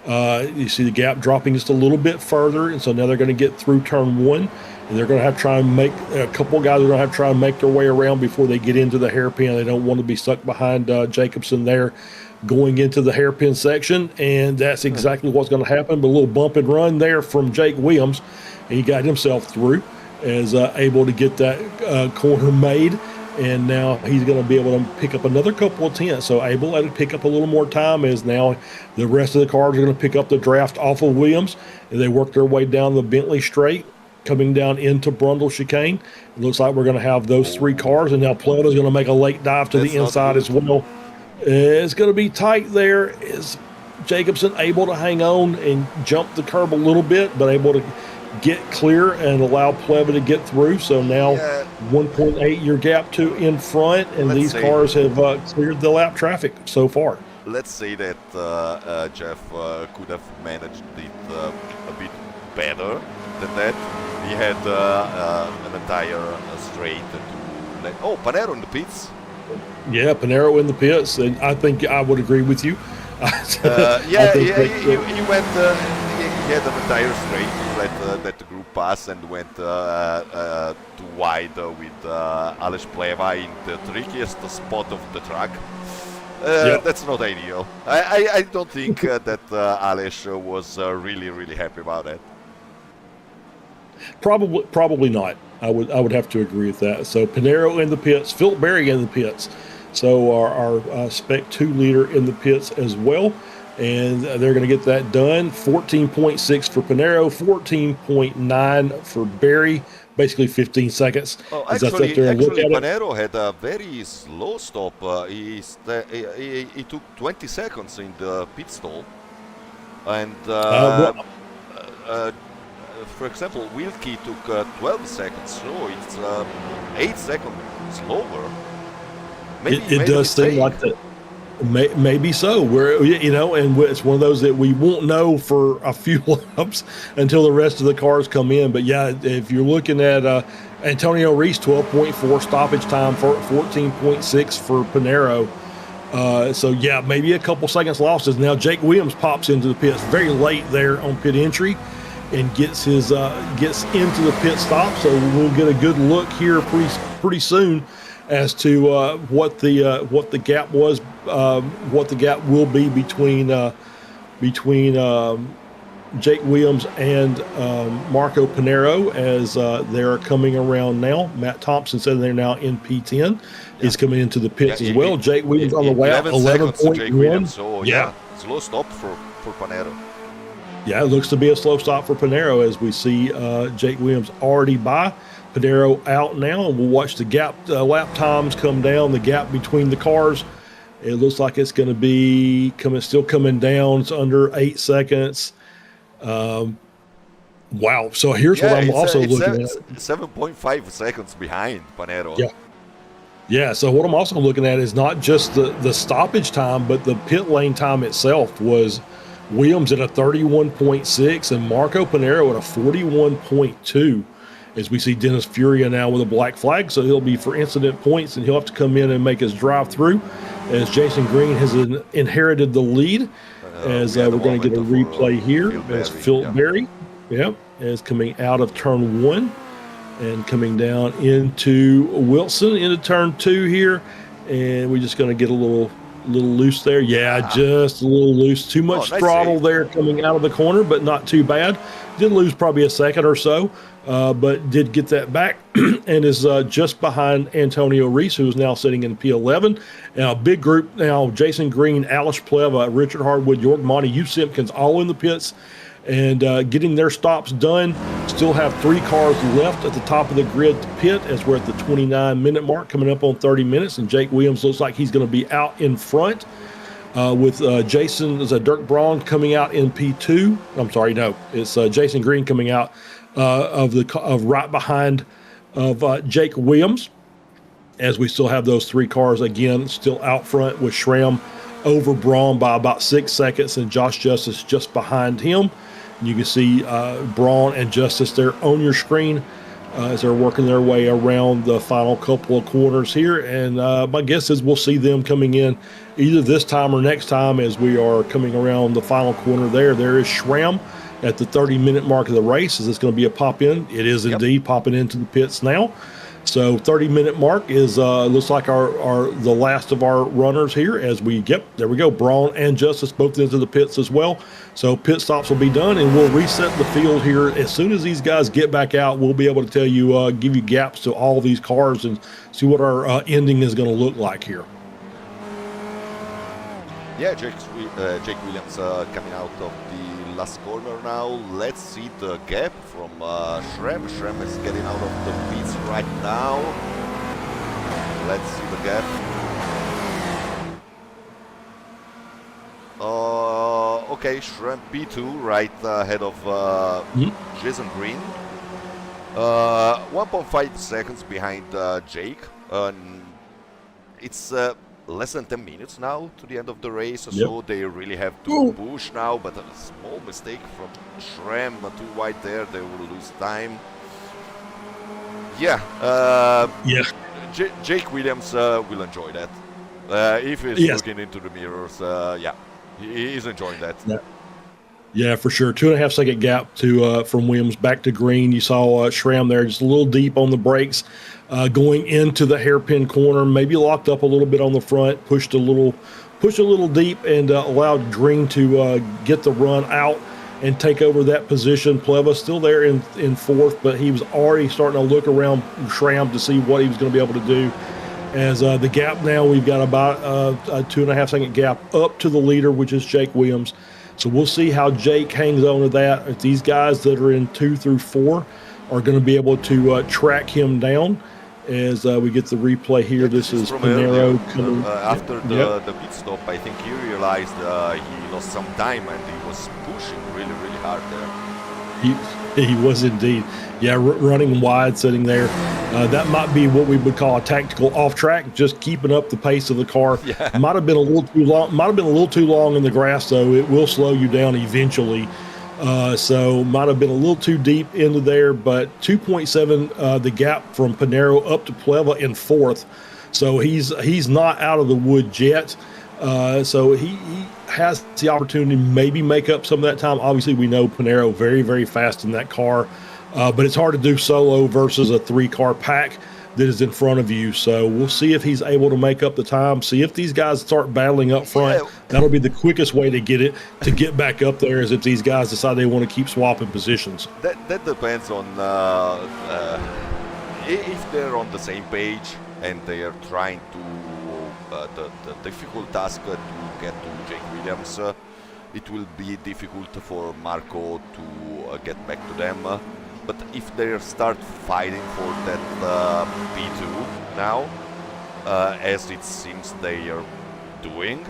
You see the gap dropping just a little bit further. And so now they're going to get through turn one. And they're going to have to try and make a couple of guys are going to have to try and make their way around before they get into the hairpin. They don't want to be stuck behind Jacobson there going into the hairpin section. And that's exactly what's going to happen. But a little bump and run there from Jake Williams. And he got himself through, as able to get that corner made. and now he's going to be able to pick up another couple of tenths. So able to pick up a little more time as now the rest of the cars are going to pick up the draft off of Williams, and they work their way down the Bentley straight, coming down into Brundle chicane. It looks like we're going to have those 3 cars, and now Pleva's going to make a late dive to the inside as well. It's going to be tight there. Is Jacobson able to hang on and jump the curb a little bit, but able to get clear and allow Pleva to get through? So now 1.8-year gap to in front, and these cars have cleared the lap traffic so far. Let's say that Jeff could have managed it a bit better than that. He had an entire straight to let. Oh, Panero in the pits. Yeah, Panero in the pits, and I think I would agree with you. He went. He had an entire straight to let the group pass, and went too wide with Aleš Pleva in the trickiest spot of the track. That's not ideal. I don't think that Aleš was really happy about that. Probably not. I would have to agree with that. So Panero in the pits, Philip Berry in the pits. So our Spec 2 leader in the pits as well. And they're going to get that done. 14.6 for Panero, 14.9 for Berry, basically 15 seconds. Oh, actually Panero had a very slow stop. He took 20 seconds in the pit stall. And for example, Wilkie took 12 seconds, so it's 8 seconds slower. It does seem like that. Maybe so. Where and it's one of those that we won't know for a few laps until the rest of the cars come in. But yeah, if you're looking at Antonio Reese, 12.4 stoppage time, for 14.6 for Panero. So yeah, maybe a couple seconds losses. Now Jake Williams pops into the pits very late there on pit entry, and gets into the pit stop. So we'll get a good look here pretty soon as to what the gap was, what the gap will be between Jake Williams and Marco Panero as they're coming around now. Matt Thompson said they're now in P10. He's coming into the pits as well. Jake Williams on the way out, 11.1. So slow stop for Panero. Yeah, it looks to be a slow stop for Panero as we see Jake Williams already by. Panero out now, and we'll watch the gap lap times come down, the gap between the cars. It looks like it's going to be still coming down. It's under 8 seconds. Wow. So here's what I'm also looking at. 7.5 seconds behind Panero. Yeah. So what I'm also looking at is not just the stoppage time, but the pit lane time itself was Williams at a 31.6 and Marco Panero at a 41.2. As we see Dennis Furia now with a black flag, so he'll be for incident points, and he'll have to come in and make his drive through. As Jason Green has inherited the lead, as we're going to get a replay here. As Phil Berry, is coming out of turn 1 and coming down into Wilson into turn 2 here, and we're just going to get a little loose there. Just a little loose. Too much throttle there coming out of the corner, but not too bad. Did lose probably a second or so, but did get that back and is just behind Antonio Reese, who is now sitting in P11. Now, a big group now, Jason Green, Aleš Pleva, Richard Hardwood, York Monty, Hugh Simpkins, all in the pits and getting their stops done. Still have 3 cars left at the top of the grid to pit as we're at the 29-minute mark, coming up on 30 minutes, and Jake Williams looks like he's going to be out in front. With Dirk Braun coming out in P2. I'm sorry, no, it's Jason Green coming out of right behind of Jake Williams, as we still have those 3 cars again still out front with Schramm over Braun by about 6 seconds and Josh Justice just behind him. And you can see Braun and Justice there on your screen as they're working their way around the final couple of corners here. And my guess is we'll see them coming in either this time or next time as we are coming around the final corner there. There is Schramm at the 30-minute mark of the race. Is this going to be a pop-in? It is indeed popping into the pits now. So 30-minute mark is looks like the last of our runners here as there we go. Braun and Justice both into the pits as well. So pit stops will be done, and we'll reset the field here. As soon as these guys get back out, we'll be able to tell you, give you gaps to all these cars and see what our ending is going to look like here. Yeah, Jake Williams coming out of the last corner now. Let's see the gap from Shrem. Shrem is getting out of the pits right now. Let's see the gap. Okay, Shrem P2 right ahead of Jason Green. 1.5 seconds behind Jake. It's less than 10 minutes now to the end of the race, so they really have to push now, but a small mistake from Shrem, too wide there, they will lose time. Jake Williams will enjoy that. If he's looking into the mirrors, he's enjoying that. Yeah, for sure. 2.5 second gap to from Williams back to Green. You saw Schramm there just a little deep on the brakes, going into the hairpin corner, maybe locked up a little bit on the front, pushed a little deep, and allowed Green to get the run out and take over that position. Pleva still there in fourth, but he was already starting to look around Schramm to see what he was going to be able to do. As the gap now, we've got about a 2.5 second gap up to the leader, which is Jake Williams. So we'll see how Jake hangs on to that. If these guys that are in 2 through 4 are going to be able to track him down as we get the replay here. This is Pinero. After the pit stop, I think he realized he lost some time and he was pushing really, really hard there. He was indeed. Yeah, running wide, sitting there. That might be what we would call a tactical off track, just keeping up the pace of the car. Yeah. Might have been a little too long. Might have been a little too long in the grass, though. It will slow you down eventually. So might have been a little too deep into there, but 2.7 the gap from Pinero up to Pleva in fourth. So he's not out of the woods yet. So he has the opportunity to maybe make up some of that time. Obviously, we know Pinero very, very fast in that car, but it's hard to do solo versus a 3-car pack that is in front of you. So we'll see if he's able to make up the time. See if these guys start battling up front. Yeah. That'll be the quickest way to get back up there, is if these guys decide they want to keep swapping positions. That depends on if they're on the same page and they are trying to the difficult task to get to Jake Williams. It will be difficult for Marco to get back to them. But if they start fighting for that P2 now, as it seems they are doing,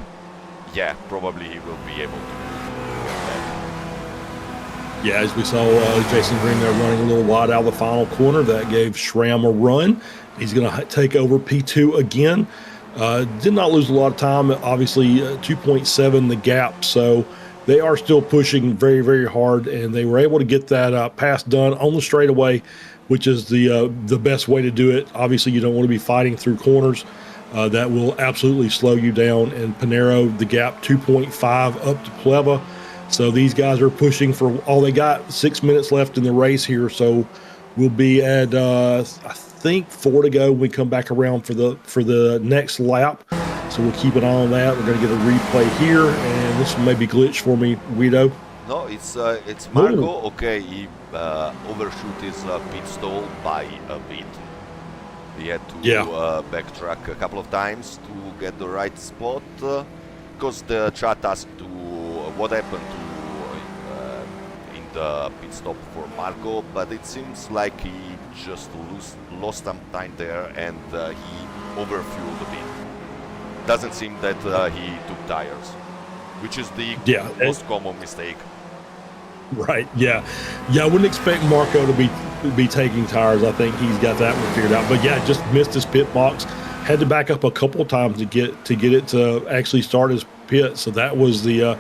yeah, probably he will be able to do that. Yeah, as we saw Jason Green there running a little wide out of the final corner, that gave Schramm a run. He's going to take over P2 again. Did not lose a lot of time, obviously 2.7 the gap, so they are still pushing very, very hard, and they were able to get that pass done on the straightaway, which is the best way to do it. Obviously, you don't want to be fighting through corners. That will absolutely slow you down. And Pinero, the gap 2.5 up to Pleva. So these guys are pushing for all they got. 6 minutes left in the race here, so we'll be at I think 4 to go when we come back around for the next lap. So we'll keep an eye on that. We're going to get a replay here, and this may be glitch for me, Guido. No, it's Marco. Ooh. Okay, he overshoot his pit stall by a bit. He had to backtrack a couple of times to get the right spot, because the chat asked to what happened to in the pit stop for Marco, but it seems like he just lost some time there and he overfueled a bit. Doesn't seem that he took tires, which is the most common mistake. Right, yeah. I wouldn't expect Marco to be taking tires. I think he's got that one figured out. But yeah, just missed his pit box. Had to back up a couple of times to get it to actually start his pit. So that was the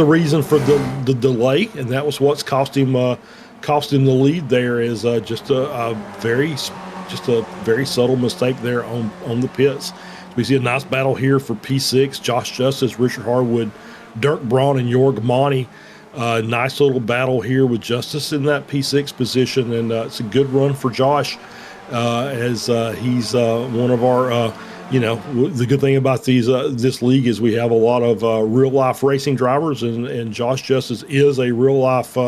reason for the delay, and that was what's cost him the lead there. Is just a very subtle mistake there on the pits. We see a nice battle here for P6. Josh Justice, Richard Harwood, Dirk Braun, and Jorg Monty. Nice little battle here with Justice in that P6 position, and it's a good run for Josh as he's one of our. The good thing about this league is we have a lot of real life racing drivers, and Josh Justice is a real life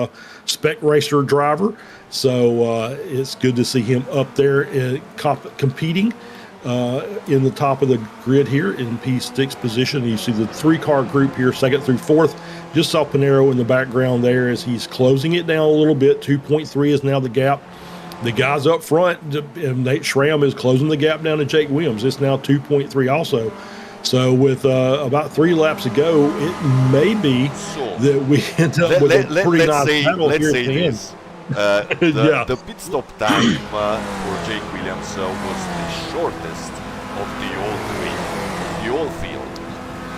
spec racer driver. So it's good to see him up there competing in the top of the grid here in P6 position. You see the 3-car group here, 2nd through 4th. Just saw Pinero in the background there as he's closing it down a little bit. 2.3 is now the gap. The guys up front, Nate Schramm is closing the gap down to Jake Williams. It's now 2.3 also. So with about 3 laps to go, it may be that we end up with a pretty nice battle here at the end. The pit stop time for Jake Williams was the shortest of the whole field.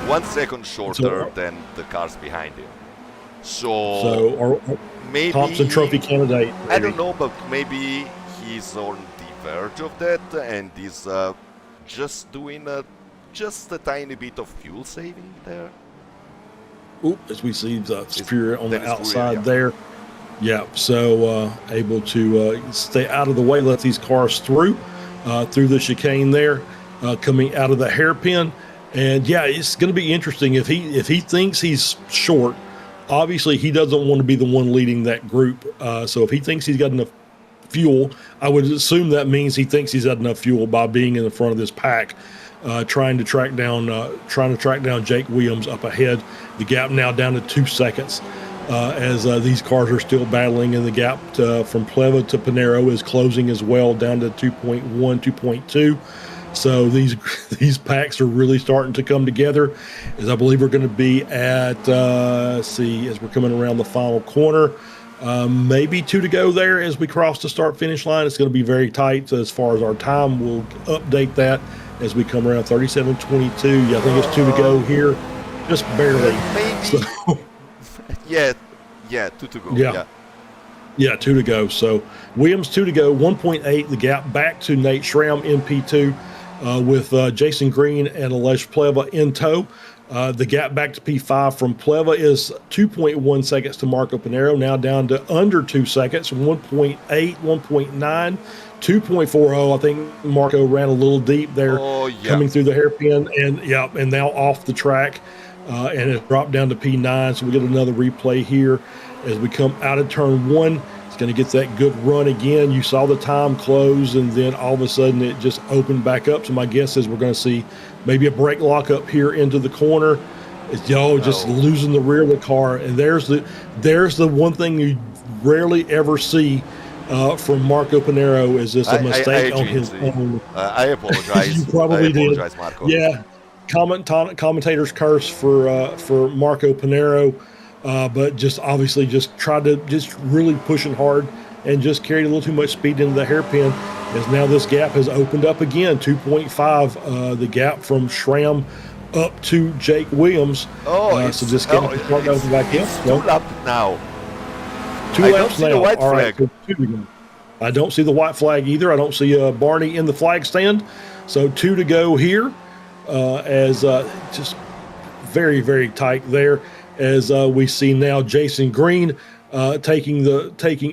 1 second shorter than the cars behind him. So maybe Thompson Trophy candidate. Maybe. I don't know, but maybe he's on the verge of that, and he's just doing just a tiny bit of fuel saving there. Oop, as we see the Superior on the outside there. Yeah, so able to stay out of the way, let these cars through the chicane there, coming out of the hairpin. And yeah, it's going to be interesting if he thinks he's short. Obviously, he doesn't want to be the one leading that group. So if he thinks he's got enough fuel, I would assume that means he thinks he's had enough fuel by being in the front of this pack, trying to track down Jake Williams up ahead. The gap now down to 2 seconds as these cars are still battling, and the gap from Pleva to Pinero is closing as well, down to 2.1, 2.2. So these packs are really starting to come together, as I believe we're going to be at, as we're coming around the final corner, maybe 2 to go there as we cross the start-finish line. It's going to be very tight as far as our time. We'll update that as we come around 37:22. Yeah, I think it's 2 to go here, just barely. So, yeah, 2 to go. Yeah, 2 to go. So Williams 2 to go, 1.8. The gap back to Nate Schramm in P2. With Jason Green and Alej Pleva in tow. The gap back to P5 from Pleva is 2.1 seconds to Marco Pinero, now down to under 2 seconds, 1.8, 1.9, 2.40. I think Marco ran a little deep there coming through the hairpin, and now off the track, and it dropped down to P9. So we get another replay here as we come out of turn 1. Going to get that good run again. You saw the time close, and then all of a sudden it just opened back up. So my guess is we're going to see maybe a brake lock up here into the corner. It's just losing the rear of the car, and there's the one thing you rarely ever see from Marco Pinero is this a mistake on his own. I apologize. You probably did, Marco. Yeah. Commentators curse for Marco Pinero. But just obviously just tried to just really pushing hard and just carried a little too much speed into the hairpin, as now this gap has opened up again, 2.5, the gap from Schramm up to Jake Williams. So just getting the car going back in. It's 2 laps now. 2 laps now. White All flag. Right, so 2 to go. I don't see the white flag either. I don't see Barney in the flag stand. So 2 to go here, as just very, very tight there. As we see now Jason Green taking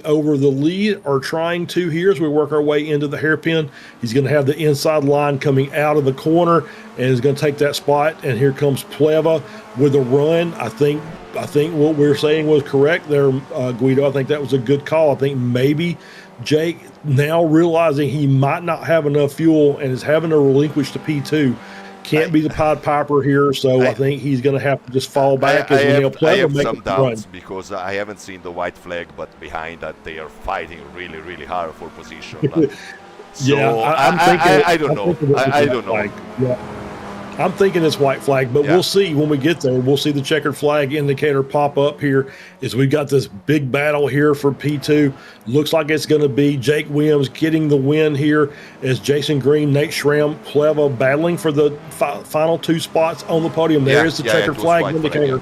over the lead, or trying to here as we work our way into the hairpin. He's going to have the inside line coming out of the corner, and is going to take that spot. And here comes Pleva with a run. I think what we were saying was correct there, Guido. I think that was a good call. I think maybe Jake, now realizing he might not have enough fuel and is having to relinquish to P2, can't be the Pied Piper here, so I think he's going to have to just fall back. I have some doubts because I haven't seen the white flag, but behind that they are fighting really, really hard for position. I don't know. I don't know. Yeah. I'm thinking it's white flag, but we'll see when we get there. We'll see the checkered flag indicator pop up here as we've got this big battle here for P2. Looks like it's going to be Jake Williams getting the win here, as Jason Green, Nate Schramm, Pleva battling for the final 2 spots on the podium. There is the checkered flag indicator.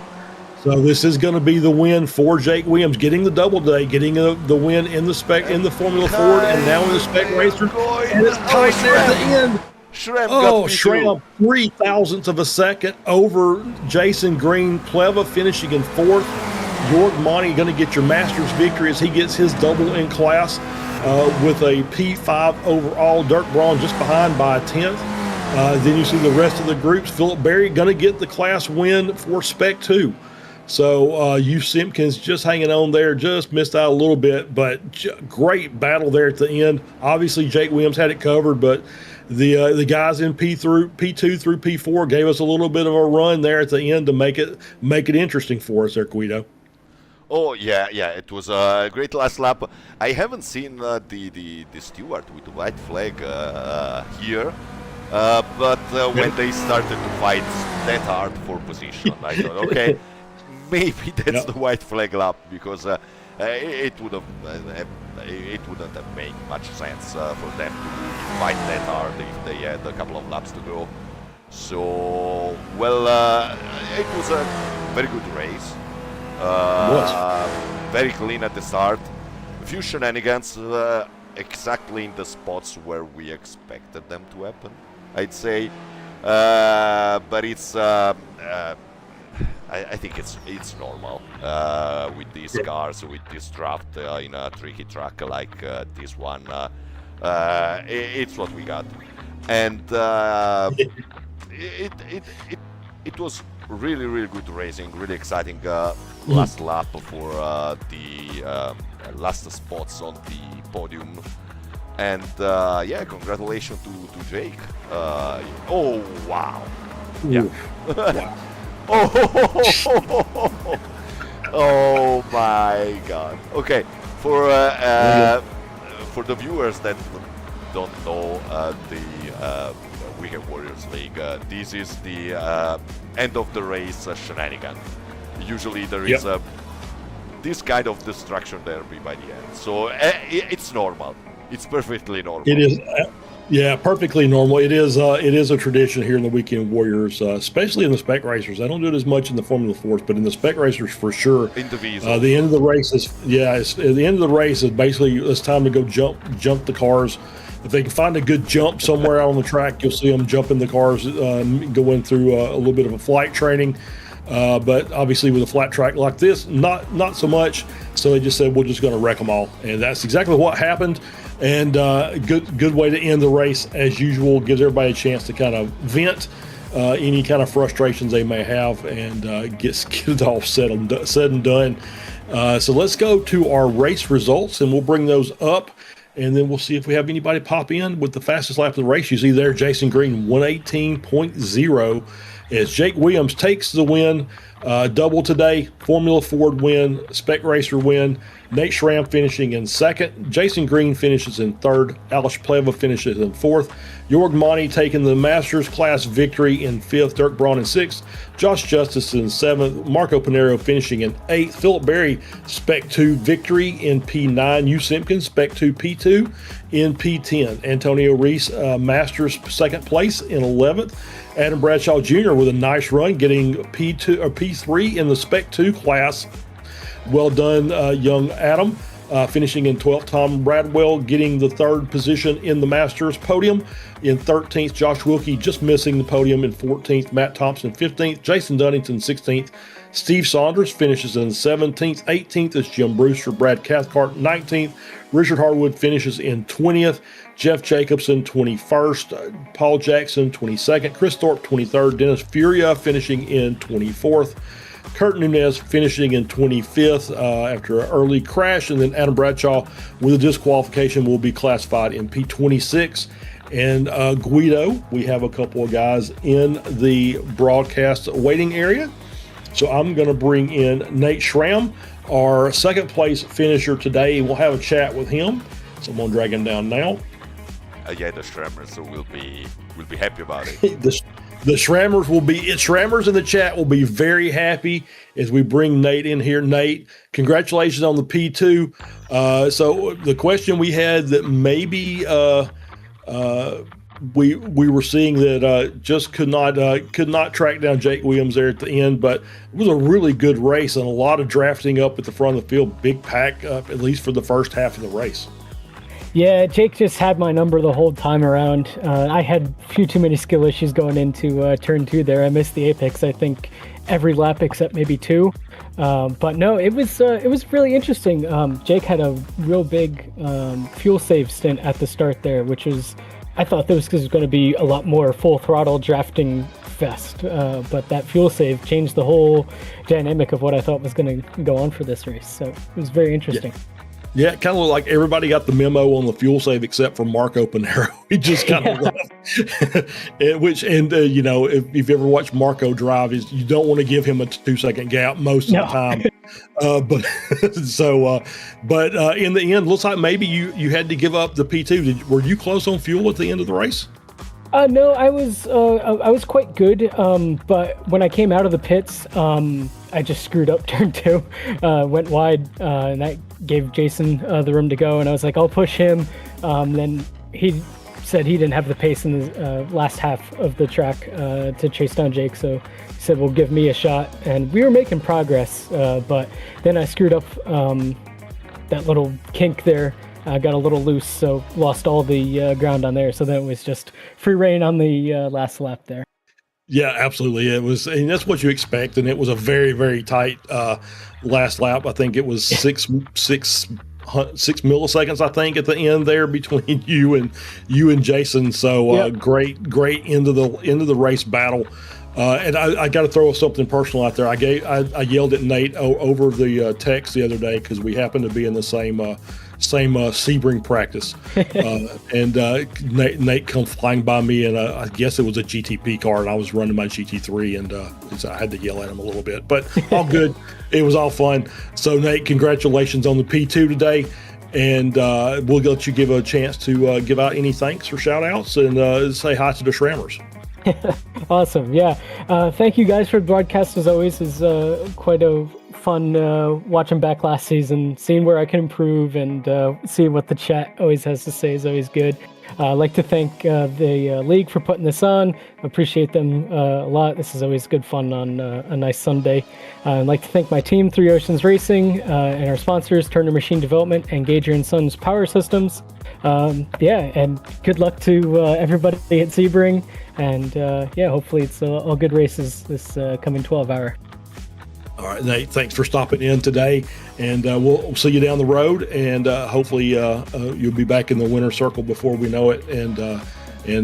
So this is going to be the win for Jake Williams, getting the double day, getting the win in the Spec, in the Formula Ford, and now in the Spec Racer. And it's tight there at the end. Schramm 3,000ths of a second over Jason Green. Pleva finishing in 4th. Jorg Monty going to get your Masters victory as he gets his double in class. with a P5 overall. Dirk Braun just behind by a 10th. Then you see the rest of the groups. Philip Berry going to get the class win for Spec 2. So you Simpkins just hanging on there, just missed out a little bit, but great battle there at the end. Obviously, Jake Williams had it covered, but the guys in P2 through P4 gave us a little bit of a run there at the end to make it interesting for us there, Guido. Oh yeah, it was a great last lap. I haven't seen the steward with the white flag here. But when they started to fight that hard for position, I thought, okay, maybe that's the white flag lap, because it wouldn't have made much sense for them to fight that hard if they had a couple of laps to go. So, well, it was a very good race. Very clean at the start. A few shenanigans, exactly in the spots where we expected them to happen, I'd say, but it's I think it's normal with these cars, with this draft in a tricky track like this one. It's what we got, and it was really good racing, really exciting last lap for the last spots on the podium. And yeah, congratulations to Jake. Oh wow! Yeah. Oh my God. Okay, for the viewers that don't know the Weekend Warriors League, this is the end of the race shenanigan. Usually there is this kind of destruction derby by the end, so it's normal. It's perfectly normal. It is, yeah, perfectly normal. It is a tradition here in the Weekend Warriors, especially in the Spec Racers. I don't do it as much in the Formula 4s, but in the Spec Racers for sure. In the Vs. The end of the race is, the end of the race is basically it's time to go jump the cars. If they can find a good jump somewhere on the track, you'll see them jumping the cars, going through a little bit of a flight training. But obviously with a flat track like this, not so much. So they just said, we're just going to wreck them all. And that's exactly what happened. And good way to end the race as usual. Gives everybody a chance to kind of vent any kind of frustrations they may have, and get it all said and done. So let's go to our race results, and we'll bring those up. And then we'll see if we have anybody pop in with the fastest lap of the race. You see there, Jason Green, 118.0, as Jake Williams takes the win. Double today, Formula Ford win, Spec Racer win. Nate Schramm finishing in second. Jason Green finishes in third. Alice Pleva finishes in fourth. Jorg Monty taking the Masters class victory in fifth. Dirk Braun in sixth. Josh Justice in seventh. Marco Pinero finishing in eighth. Philip Berry, Spec 2 victory in P9. U Simpkins, Spec 2 P2 in P10. Antonio Reese, Masters second place in 11th. Adam Bradshaw Jr. with a nice run, getting P2 or P3 in the Spec 2 class. Well done, young Adam, finishing in 12th. Tom Bradwell getting the third position in the Masters podium. In 13th, Josh Wilkie just missing the podium in 14th. Matt Thompson 15th. Jason Dunnington 16th. Steve Saunders finishes in 17th. 18th is Jim Brewster. Brad Cathcart 19th. Richard Harwood finishes in 20th. Jeff Jacobson 21st. Paul Jackson 22nd. Chris Thorpe 23rd. Dennis Furia finishing in 24th. Kurt Nunez finishing in 25th after an early crash, and then Adam Bradshaw with a disqualification will be classified in P26. And Guido, we have a couple of guys in the broadcast waiting area. So I'm going to bring in Nate Schramm, our second place finisher today. We'll have a chat with him. So I'm going to drag him down now. Yeah, the Schrammers will be happy about it. The Schrammers in the chat will be very happy as we bring Nate in here. Nate, congratulations on the P2. So the question we had that maybe we were seeing that just could not track down Jake Williams there at the end, but it was a really good race and a lot of drafting up at the front of the field. Big pack up, at least for the first half of the race. Yeah, Jake just had my number the whole time around. I had a few too many skill issues going into turn 2 there. I missed the apex, I think, every lap except maybe 2. But no, it was really interesting. Jake had a real big fuel save stint at the start there, which is, I thought this was going to be a lot more full throttle drafting fest. But that fuel save changed the whole dynamic of what I thought was going to go on for this race. So it was very interesting. Yeah, kind of like everybody got the memo on the fuel save except for Marco Panero. He just kind of left. You know, if you've ever watched Marco drive, you don't want to give him a 2-second gap most of the time. But in the end, looks like maybe you had to give up the P2. Were you close on fuel at the end of the race? No, I was quite good. But when I came out of the pits, I just screwed up turn 2, went wide, and that gave Jason the room to go. And I was like, I'll push him. Then he said he didn't have the pace in the last half of the track to chase down Jake. So he said, well, give me a shot. And we were making progress, but then I screwed up that little kink there. I got a little loose, so lost all the ground on there. So then it was just free reign on the last lap there. Yeah, absolutely. It was, and that's what you expect. And it was a very, very tight last lap. I think it was six milliseconds, I think, at the end there between you and Jason. So great end of the race battle. And I got to throw something personal out there. I yelled at Nate over the text the other day because we happened to be in the same Sebring practice, and Nate comes flying by me, and I guess it was a GTP car, and I was running my GT3, and I had to yell at him a little bit, but all good. It was all fun. So Nate, congratulations on the P2 today, and we'll let you give a chance to give out any thanks or shout outs and say hi to the Schrammers. Awesome. Yeah. Thank you guys for the broadcast. As always, is quite a fun watching back last season, seeing where I can improve, and seeing what the chat always has to say is always good. I'd like to thank the league for putting this on. Appreciate them a lot. This is always good fun on a nice Sunday. I'd like to thank my team, Three Oceans Racing, and our sponsors, Turner Machine Development and Gager & Sons Power Systems. And good luck to everybody at Sebring. And hopefully it's all good races this coming 12-hour. All right, Nate, thanks for stopping in today, and we'll see you down the road, and hopefully you'll be back in the winner's circle before we know it, and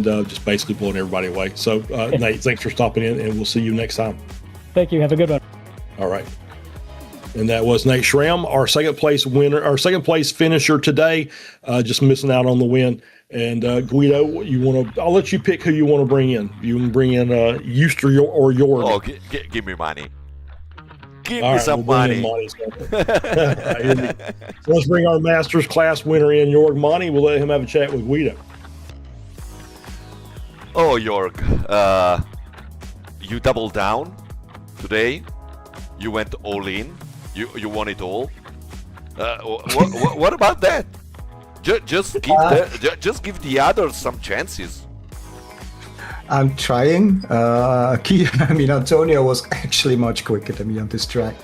just basically blowing everybody away. So, Nate, thanks for stopping in, and we'll see you next time. Thank you. Have a good one. All right. And that was Nate Schramm, our second place finisher today, just missing out on the win. And Guido, I'll let you pick who you want to bring in. You can bring in Euster or Jorg. Oh, give me money. Give me some money. So let's bring our Masters class winner in, Jorg Monty. We'll let him have a chat with Guido. Oh, Jorg, you doubled down today. You went all in. You won it all. What about that? Just give the others some chances. I'm trying. Antonio was actually much quicker than me on this track,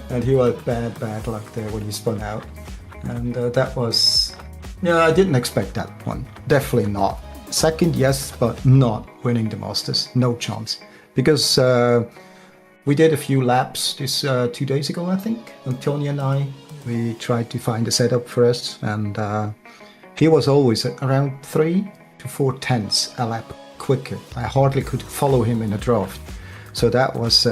and he had bad luck there when he spun out. And that was, I didn't expect that one. Definitely not. Second, yes, but not winning the Masters. No chance. Because we did a few laps this 2 days ago, I think. Antonio and I, we tried to find a setup for us, and he was always around 3 to 4 tenths a lap quicker. I hardly could follow him in a draft. So that was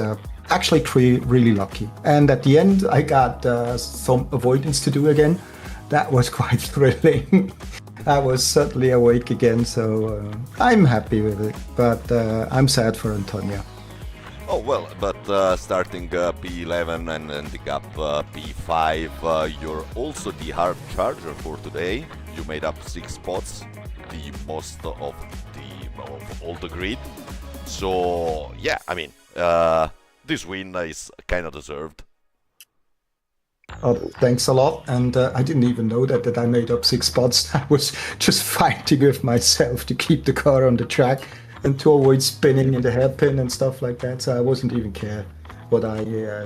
actually really lucky. And at the end, I got some avoidance to do again. That was quite thrilling. I was suddenly awake again, so I'm happy with it. But I'm sad for Antonio. Oh well, but starting P11 and ending up P5, you're also the hard charger for today. You made up 6 spots, the most of all the grid. So yeah, this win is kind of deserved. Oh, thanks a lot. And I didn't even know that I made up 6 spots. I was just fighting with myself to keep the car on the track and to avoid spinning in the hairpin and stuff like that. So I wasn't even care what I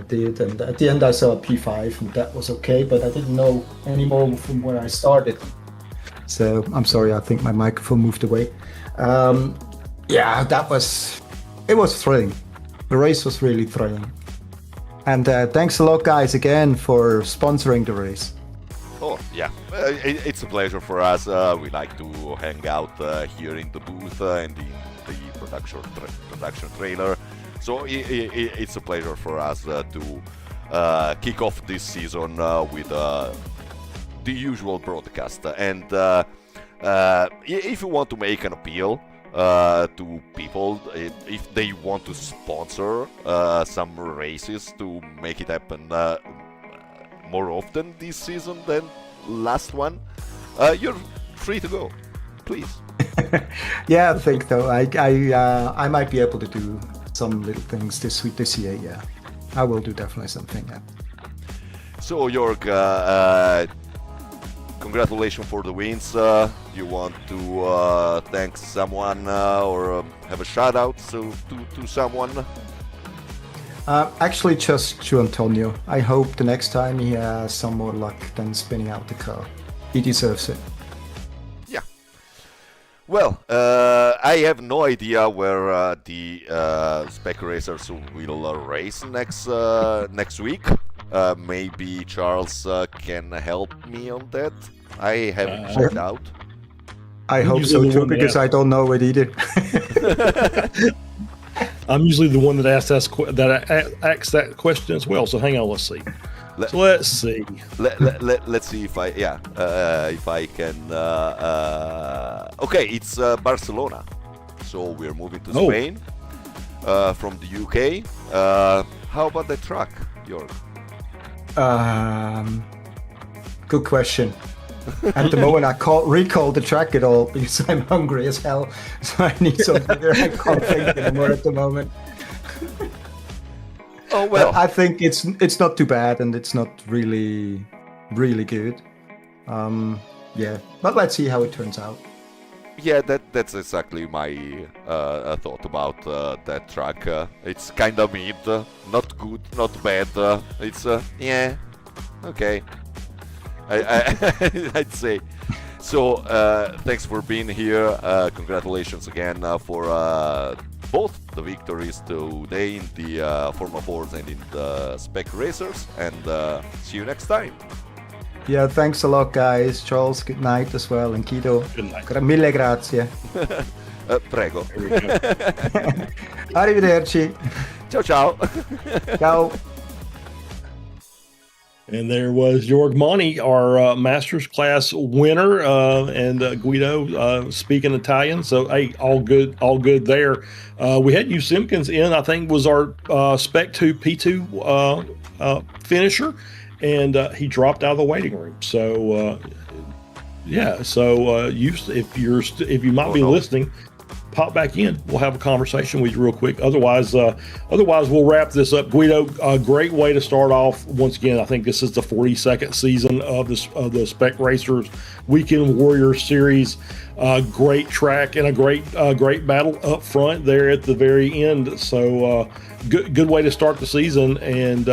did. And at the end I saw a P5 and that was okay, but I didn't know anymore from where I started. So I'm sorry, I think my microphone moved away. Yeah, it was thrilling. The race was really thrilling. And thanks a lot, guys, again for sponsoring the race. Oh, yeah, it's a pleasure for us. We like to hang out here in the booth and in the production trailer. So it's a pleasure for us to kick off this season with the usual broadcast. And if you want to make an appeal to people, if they want to sponsor some races to make it happen more often this season than last one, you're free to go, please. Yeah, I think though I might be able to do some little things this year. Yeah, I will do definitely something. Yeah. So Jörg, congratulations for the wins. You want to thank someone or have a shout out to someone? Actually, just to Antonio. I hope the next time he has some more luck than spinning out the car. He deserves it. Yeah. Well, I have no idea where the Spec Racers will race next week. Maybe Charles can help me on that. I haven't checked out. I hope so too, because I don't know it either. I'm usually the one that asks that question as well. So hang on, let's see. Let's see. Let's see if I can. Okay, it's Barcelona. So we're moving to Spain from the UK. How about the track, Jörg? Good question. At the moment, I can't recall the track at all because I'm hungry as hell. So I need something that I can't think anymore at the moment. Oh well, but I think it's not too bad and it's not really good. Yeah, but let's see how it turns out. Yeah, that's exactly my thought about that track. It's kind of mid, not good, not bad. It's yeah, okay. I'd say. So thanks for being here. Congratulations again for both the victories today in the Formula 4s and in the Spec Racers. And see you next time. Yeah, thanks a lot, guys. Charles, good night as well. And Guido, Good night. Mille grazie. Prego. Arrivederci. Ciao, ciao. Ciao. And there was Jörg Monti, our Masters class winner, and Guido speaking Italian. So, hey, all good there. We had Hugh Simpkins in, I think, was our Spec 2 P2 finisher, and he dropped out of the waiting room. So, yeah. So, if you might be listening, pop back in. We'll have a conversation with you real quick. Otherwise, we'll wrap this up. Guido, a great way to start off. Once again, I think this is the 42nd season of the Spec Racers Weekend Warriors series. Great track and a great battle up front there at the very end. So good way to start the season. And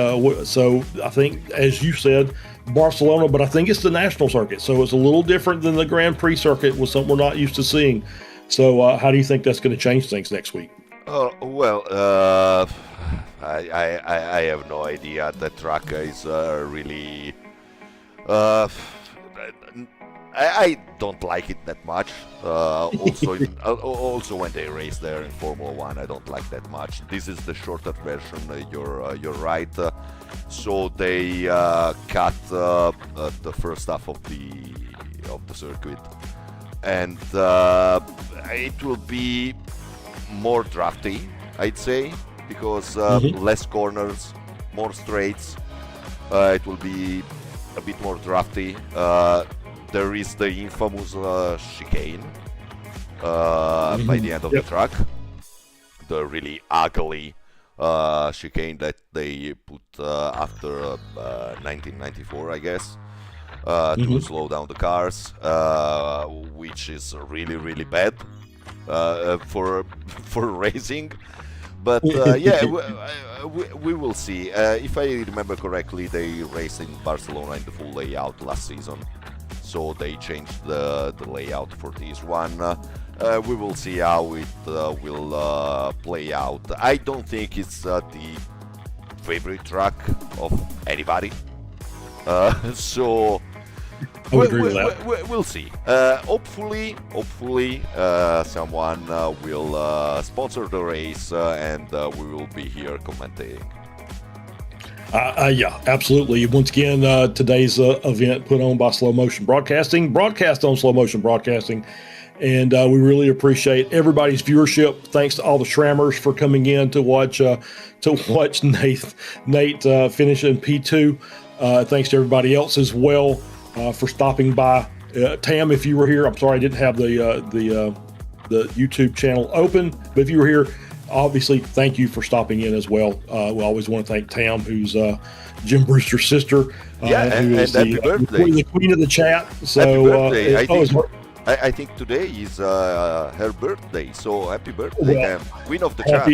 so I think, as you said, Barcelona, but I think it's the national circuit, so it's a little different than the Grand Prix circuit, was something we're not used to seeing. So how do you think that's going to change things next week? Well, I have no idea. The track is really. I don't like it that much. Also when they race there in Formula 1, I don't like that much. This is the shorter version. You're right. So they cut the first half of the circuit, and it will be more drafty, I'd say, because less corners, more straights. It will be a bit more drafty. There is the infamous chicane by the end of the track, the really ugly chicane that they put after 1994, I guess, to slow down the cars, which is really bad for racing. But yeah, we will see. If I remember correctly, they raced in Barcelona in the full layout last season. so they changed the layout for this one. We will see how it will play out. I don't think it's the favorite track of anybody, so we'll see. Hopefully someone will sponsor the race, and we will be here commentating. Yeah, absolutely. Once again, today's event put on by Slow Motion Broadcasting, broadcast on Slow Motion Broadcasting, and we really appreciate everybody's viewership. Thanks to all the Schrammers for coming in to watch Nate finish in P2. Thanks to everybody else as well for stopping by. Tam, if you were here, I'm sorry I didn't have the YouTube channel open, but if you were here, obviously, thank you for stopping in as well. We always want to thank Tam, who's Jim Brewster's sister. And happy birthday. The queen of the chat. So, happy birthday. I think today is her birthday, so happy birthday, Tam. Queen of the chat.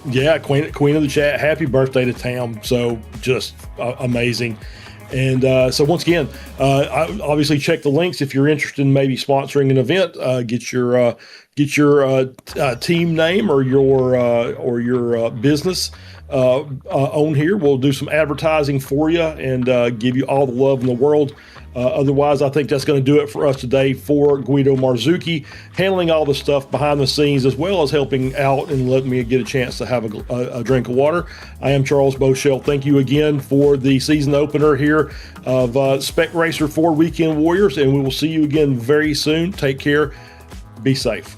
Yeah, queen of the chat. Happy birthday to Tam. So just amazing. And so once again, obviously check the links if you're interested in maybe sponsoring an event. Get your team name or your business on here. We'll do some advertising for you and give you all the love in the world. Otherwise, I think that's going to do it for us today for Guido Marzucchi, handling all the stuff behind the scenes as well as helping out and letting me get a chance to have a drink of water. I am Charles Boshell. Thank you again for the season opener here of Spec Racer 4 Weekend Warriors, and we will see you again very soon. Take care. Be safe.